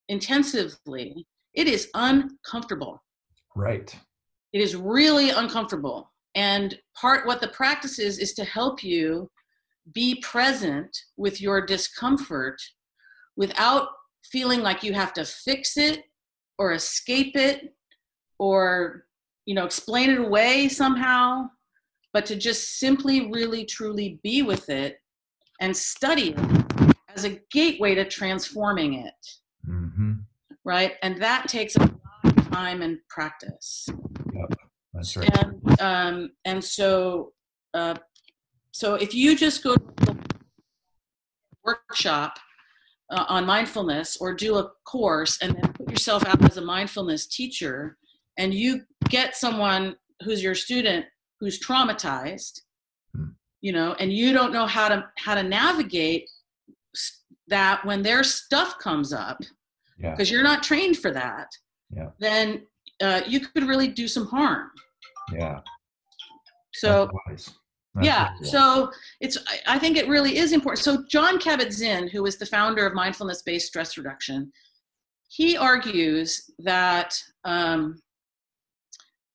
intensively, it is uncomfortable. Right. It is really uncomfortable. And what the practice is to help you be present with your discomfort without feeling like you have to fix it or escape it or, explain it away somehow, but to just simply really truly be with it and study it as a gateway to transforming it. Right? And that takes a lot of time and practice. Yep, that's right. And so if you just go to a workshop on mindfulness or do a course and then put yourself out as a mindfulness teacher, and you get someone who's your student who's traumatized, and you don't know how to navigate that when their stuff comes up, because you're not trained for that, then you could really do some harm. Yeah. So, so I think it really is important. So Jon Kabat-Zinn, who is the founder of mindfulness-based stress reduction, he argues that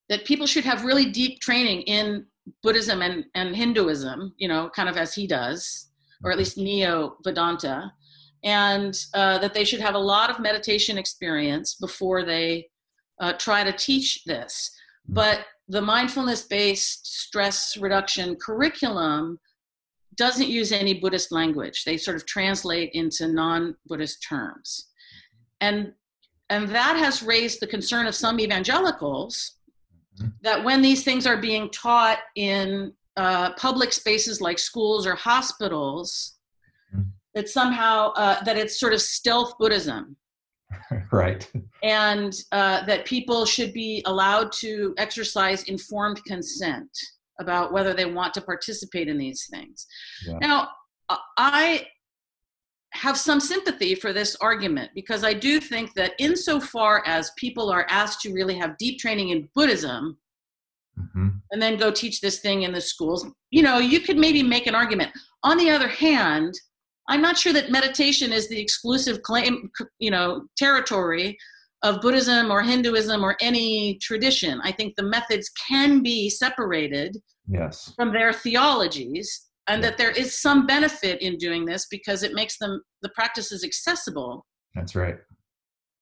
that people should have really deep training in Buddhism and Hinduism, you know, kind of as he does, or at least Neo-Vedanta, and that they should have a lot of meditation experience before they try to teach this. But the mindfulness-based stress reduction curriculum doesn't use any Buddhist language. They sort of translate into non-Buddhist terms. And that has raised the concern of some evangelicals that when these things are being taught in public spaces like schools or hospitals, that somehow, that it's sort of stealth Buddhism. Right. And that people should be allowed to exercise informed consent about whether they want to participate in these things. Yeah. Now, I have some sympathy for this argument, because I do think that insofar as people are asked to really have deep training in Buddhism and then go teach this thing in the schools, you know, you could maybe make an argument. On the other hand, I'm not sure that meditation is the exclusive claim, you know, territory of Buddhism or Hinduism or any tradition. I think the methods can be separated from their theologies, and that there is some benefit in doing this because it makes the practices accessible. That's right.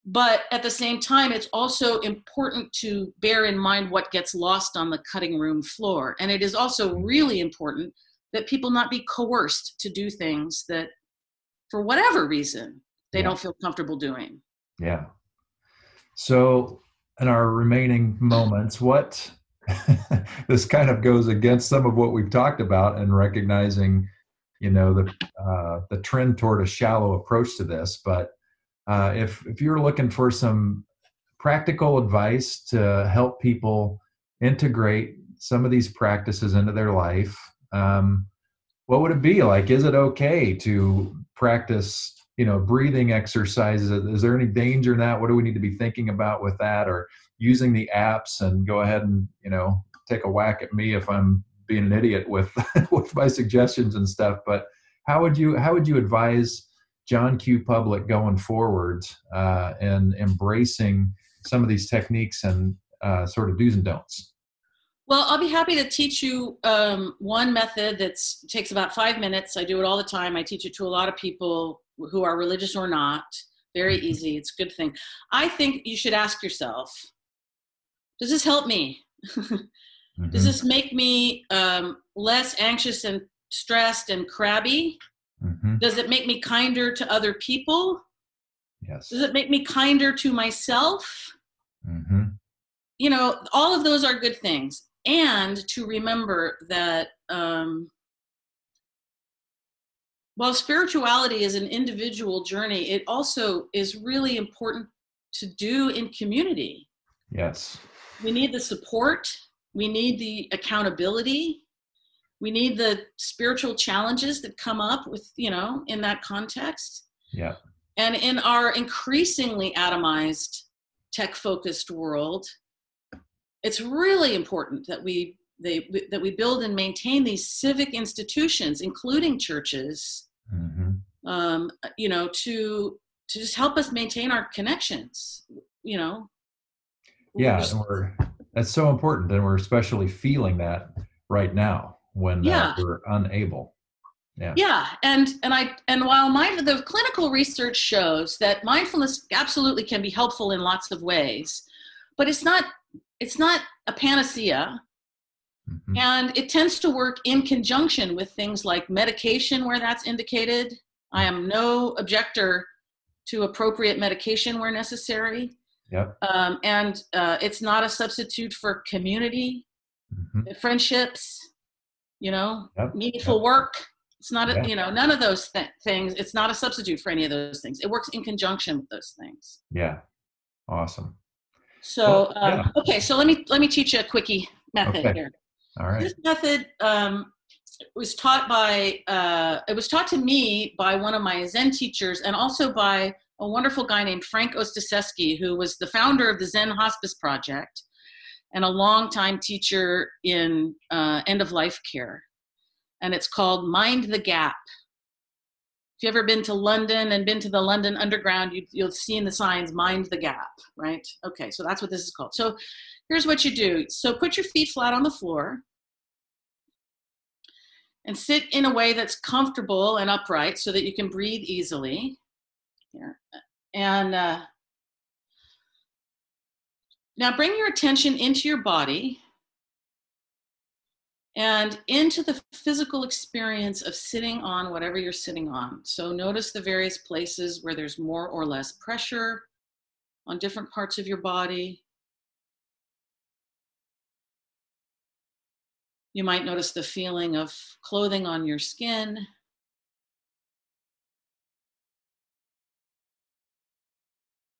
But at the same time, it's also important to bear in mind what gets lost on the cutting room floor. And it is also really important that people not be coerced to do things that, for whatever reason, they don't feel comfortable doing. Yeah. So in our remaining moments, what this kind of goes against some of what we've talked about, and recognizing, you know, the trend toward a shallow approach to this. But if you're looking for some practical advice to help people integrate some of these practices into their life, what would it be like? Is it okay to practice, you know, breathing exercises? Is there any danger in that? What do we need to be thinking about with that? Or using the apps, and go ahead and, you know, take a whack at me if I'm being an idiot with with my suggestions and stuff. But how would you advise John Q. Public going forward and embracing some of these techniques and sort of do's and don'ts? Well, I'll be happy to teach you one method that takes about 5 minutes. I do it all the time. I teach it to a lot of people who are religious or not. Very easy. It's a good thing. I think you should ask yourself, does this help me? Does this make me less anxious and stressed and crabby? Does it make me kinder to other people? Yes. Does it make me kinder to myself? You know, all of those are good things. And to remember that while spirituality is an individual journey, it also is really important to do in community. Yes. We need the support. We need the accountability. We need the spiritual challenges that come up with, you know, in that context. Yeah. And in our increasingly atomized, tech-focused world, it's really important that we build and maintain these civic institutions, including churches, you know, to just help us maintain our connections, you know. Yeah, and that's so important, and we're especially feeling that right now when we're unable. Yeah, and while the clinical research shows that mindfulness absolutely can be helpful in lots of ways, but it's not a panacea, and it tends to work in conjunction with things like medication where that's indicated. I am no objector to appropriate medication where necessary. Yep. And it's not a substitute for community, friendships, you know, meaningful work. It's not, you know, none of those things. It's not a substitute for any of those things. It works in conjunction with those things. Yeah. Awesome. So, okay, so let me teach you a quickie method here. All right. This method was taught to me by one of my Zen teachers, and also by a wonderful guy named Frank Ostaseski, who was the founder of the Zen Hospice Project and a longtime teacher in end-of-life care. And it's called Mind the Gap. If you've ever been to London and been to the London Underground, you'll see in the signs, Mind the Gap, right? Okay, so that's what this is called. So here's what you do. So put your feet flat on the floor. And sit in a way that's comfortable and upright so that you can breathe easily. Here. And now bring your attention into your body and into the physical experience of sitting on whatever you're sitting on. So notice the various places where there's more or less pressure on different parts of your body. You might notice the feeling of clothing on your skin.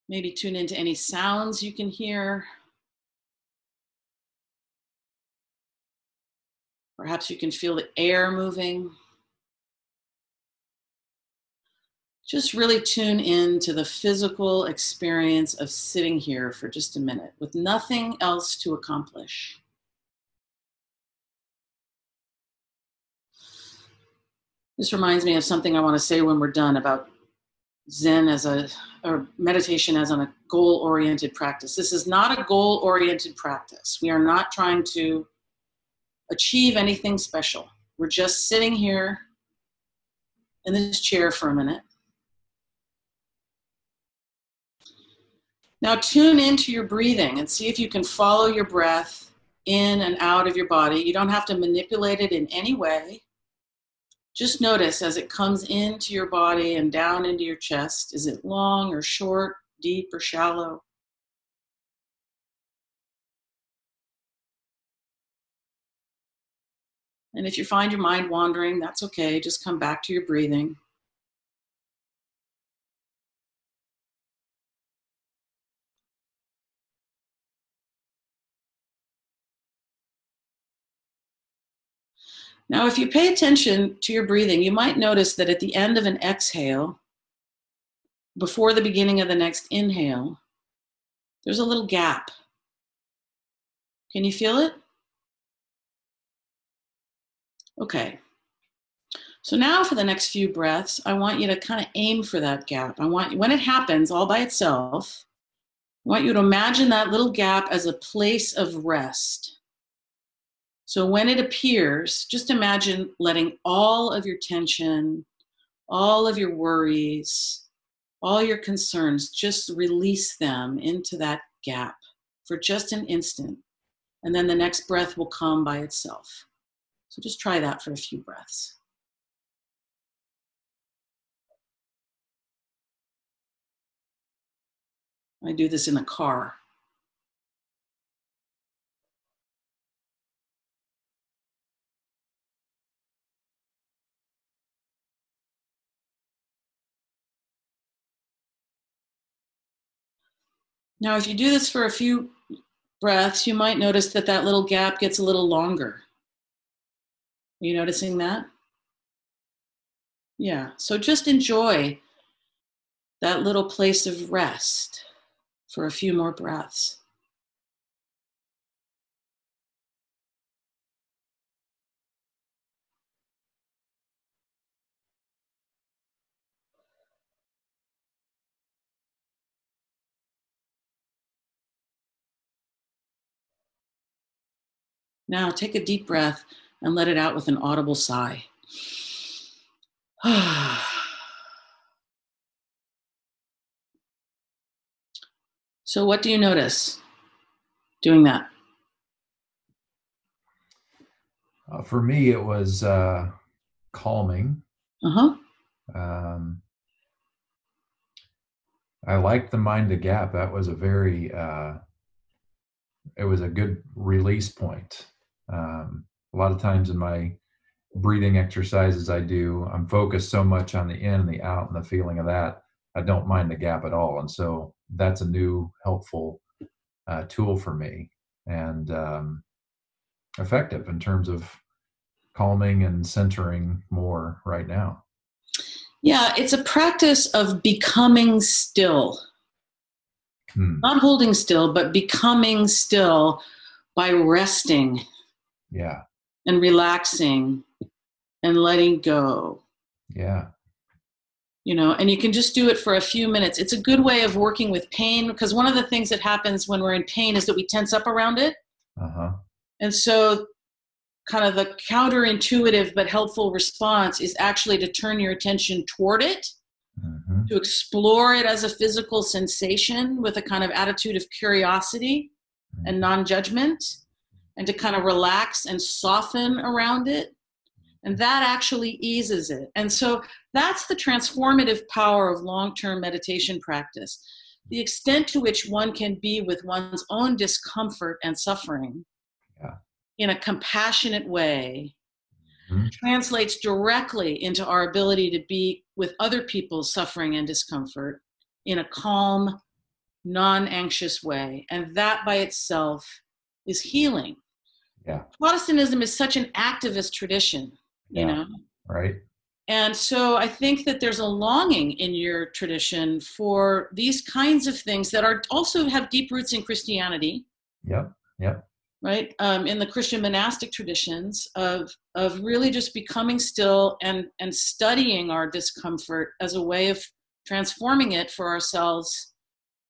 Maybe tune into any sounds you can hear. Perhaps you can feel the air moving. Just really tune in to the physical experience of sitting here for just a minute with nothing else to accomplish. This reminds me of something I want to say when we're done about Zen or meditation as a goal-oriented practice. This is not a goal-oriented practice. We are not trying to achieve anything special. We're just sitting here in this chair for a minute. Now tune into your breathing and see if you can follow your breath in and out of your body. You don't have to manipulate it in any way. Just notice as it comes into your body and down into your chest. Is it long or short, deep or shallow? And if you find your mind wandering, that's okay. Just come back to your breathing. Now, if you pay attention to your breathing, you might notice that at the end of an exhale, before the beginning of the next inhale, there's a little gap. Can you feel it? Okay. So now for the next few breaths, I want you to kind of aim for that gap. I want you, when it happens all by itself, I want you to imagine that little gap as a place of rest. So when it appears, just imagine letting all of your tension, all of your worries, all your concerns, just release them into that gap for just an instant. And then the next breath will come by itself. So just try that for a few breaths. I do this in a car. Now, if you do this for a few breaths, you might notice that that little gap gets a little longer. Are you noticing that? Yeah, so just enjoy that little place of rest for a few more breaths. Now take a deep breath and let it out with an audible sigh. So what do you notice doing that? For me, it was calming. Uh-huh. I liked the mind to gap. That was a very, it was a good release point. A lot of times in my breathing exercises I'm focused so much on the in and the out and the feeling of that, I don't mind the gap at all. And so that's a new helpful tool for me and effective in terms of calming and centering more right now. Yeah, it's a practice of becoming still. Not holding still, but becoming still by resting. Yeah. And relaxing and letting go. Yeah. You know, and you can just do it for a few minutes. It's a good way of working with pain because one of the things that happens when we're in pain is that we tense up around it. Uh-huh. And so kind of the counterintuitive but helpful response is actually to turn your attention toward it, to explore it as a physical sensation with a kind of attitude of curiosity and non-judgment, and to kind of relax and soften around it. And that actually eases it. And so that's the transformative power of long-term meditation practice. The extent to which one can be with one's own discomfort and suffering in a compassionate way translates directly into our ability to be with other people's suffering and discomfort in a calm, non-anxious way. And that by itself is healing. Yeah. Protestantism is such an activist tradition, you know? Right. And so I think that there's a longing in your tradition for these kinds of things that are also have deep roots in Christianity. Yep. Right, in the Christian monastic traditions of really just becoming still and studying our discomfort as a way of transforming it for ourselves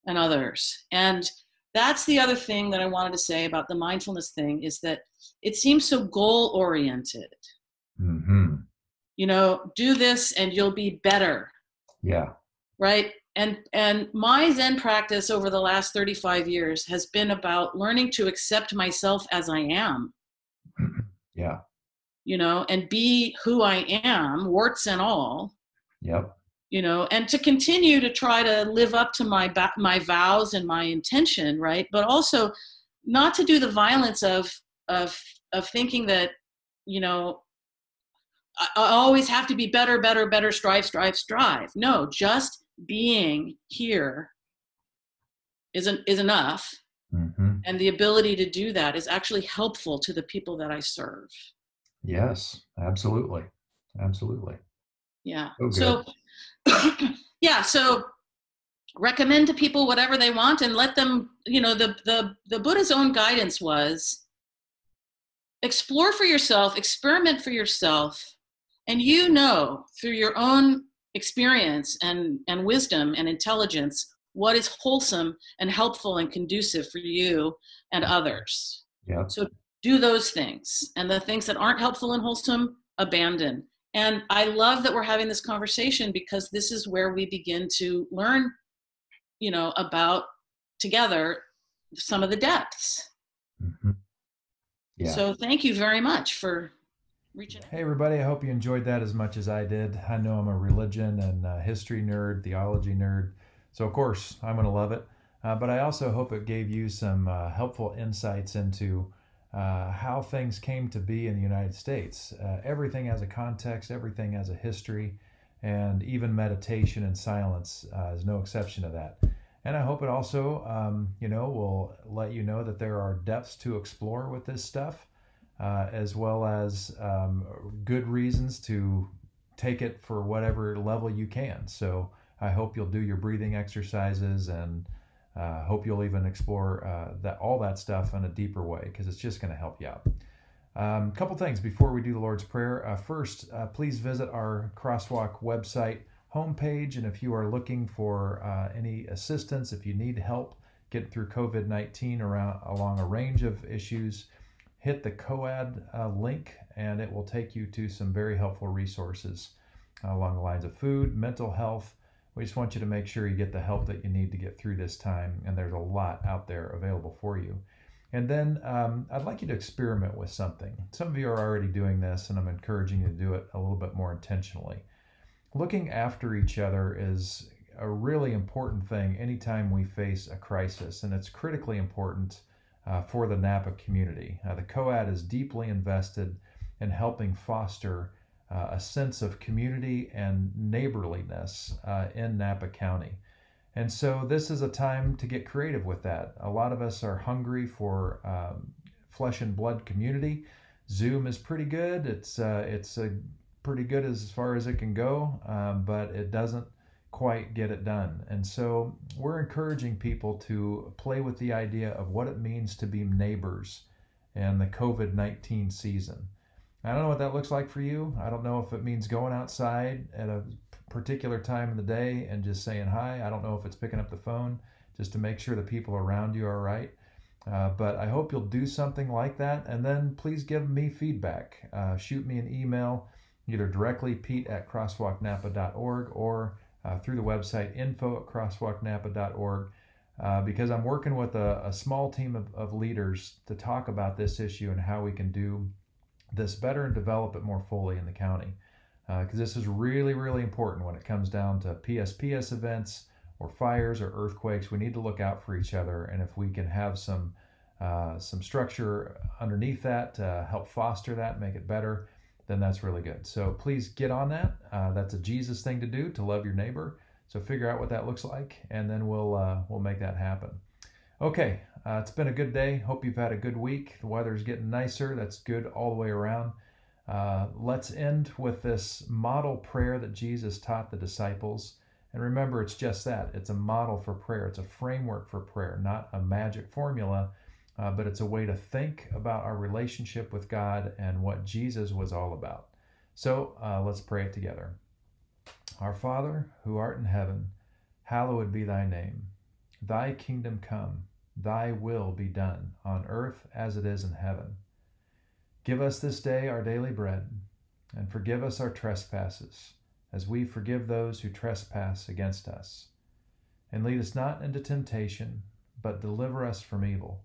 and others. And that's the other thing that I wanted to say about the mindfulness thing, is that it seems so goal-oriented. You know, do this and you'll be better. Yeah. Right? And my Zen practice over the last 35 years has been about learning to accept myself as I am. Yeah. You know, and be who I am, warts and all. Yep. You know, and to continue to try to live up to my vows and my intention, right? But also not to do the violence of thinking that, you know, I always have to be better, strive. No, just being here is enough. And the ability to do that is actually helpful to the people that I serve. Yes, absolutely. Yeah. So So recommend to people whatever they want and let them, you know, the Buddha's own guidance was explore for yourself, experiment for yourself, and you know through your own experience and wisdom and intelligence what is wholesome and helpful and conducive for you and others. Yeah. So do those things, and the things that aren't helpful and wholesome, abandon. And I love that we're having this conversation, because this is where we begin to learn, you know, about together some of the depths. So thank you very much for reaching out. Hey everybody, I hope you enjoyed that as much as I did. I know I'm a religion and history nerd, theology nerd, so of course I'm going to love it. But I also hope it gave you some helpful insights into how things came to be in the United States. Everything has a context, everything has a history, and even meditation and silence is no exception to that. And I hope it also, you know, will let you know that there are depths to explore with this stuff. As well as good reasons to take it for whatever level you can. So I hope you'll do your breathing exercises, and hope you'll even explore all that stuff in a deeper way, because it's just going to help you out. A couple things before we do the Lord's Prayer. First, please visit our Crosswalk website homepage, and if you are looking for any assistance, if you need help getting through COVID-19 along a range of issues, hit the COAD link, and it will take you to some very helpful resources along the lines of food, mental health. We just want you to make sure you get the help that you need to get through this time, and there's a lot out there available for you. And then I'd like you to experiment with something. Some of you are already doing this, and I'm encouraging you to do it a little bit more intentionally. Looking after each other is a really important thing anytime we face a crisis, and it's critically important for the Napa community. The COAD is deeply invested in helping foster a sense of community and neighborliness in Napa County. And so this is a time to get creative with that. A lot of us are hungry for flesh and blood community. Zoom is pretty good. It's pretty good as far as it can go, but it doesn't quite get it done. And so we're encouraging people to play with the idea of what it means to be neighbors in the COVID-19 season. I don't know what that looks like for you. I don't know if it means going outside at a particular time of the day and just saying hi. I don't know if it's picking up the phone just to make sure the people around you are right. But I hope you'll do something like that, and then please give me feedback. Shoot me an email, either directly pete@crosswalknapa.org or through the website info@crosswalknapa.org, because I'm working with a small team of leaders to talk about this issue and how we can do this better and develop it more fully in the county. Because this is really, really important when it comes down to PSPS events or fires or earthquakes. We need to look out for each other, and if we can have some structure underneath that to help foster that, make it better, then that's really good. So please get on that. That's a Jesus thing to do, to love your neighbor. So figure out what that looks like, and then we'll make that happen. Okay, it's been a good day. Hope you've had a good week. The weather's getting nicer. That's good all the way around. Let's end with this model prayer that Jesus taught the disciples. And remember, it's just that. It's a model for prayer. It's a framework for prayer, not a magic formula, but it's a way to think about our relationship with God and what Jesus was all about. So let's pray it together. Our Father, who art in heaven, hallowed be thy name. Thy kingdom come, thy will be done, on earth as it is in heaven. Give us this day our daily bread, and forgive us our trespasses, as we forgive those who trespass against us. And lead us not into temptation, but deliver us from evil.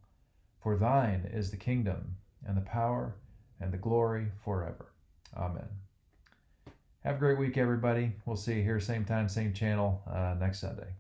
For thine is the kingdom, and the power, and the glory forever. Amen. Have a great week, everybody. We'll see you here, same time, same channel, next Sunday.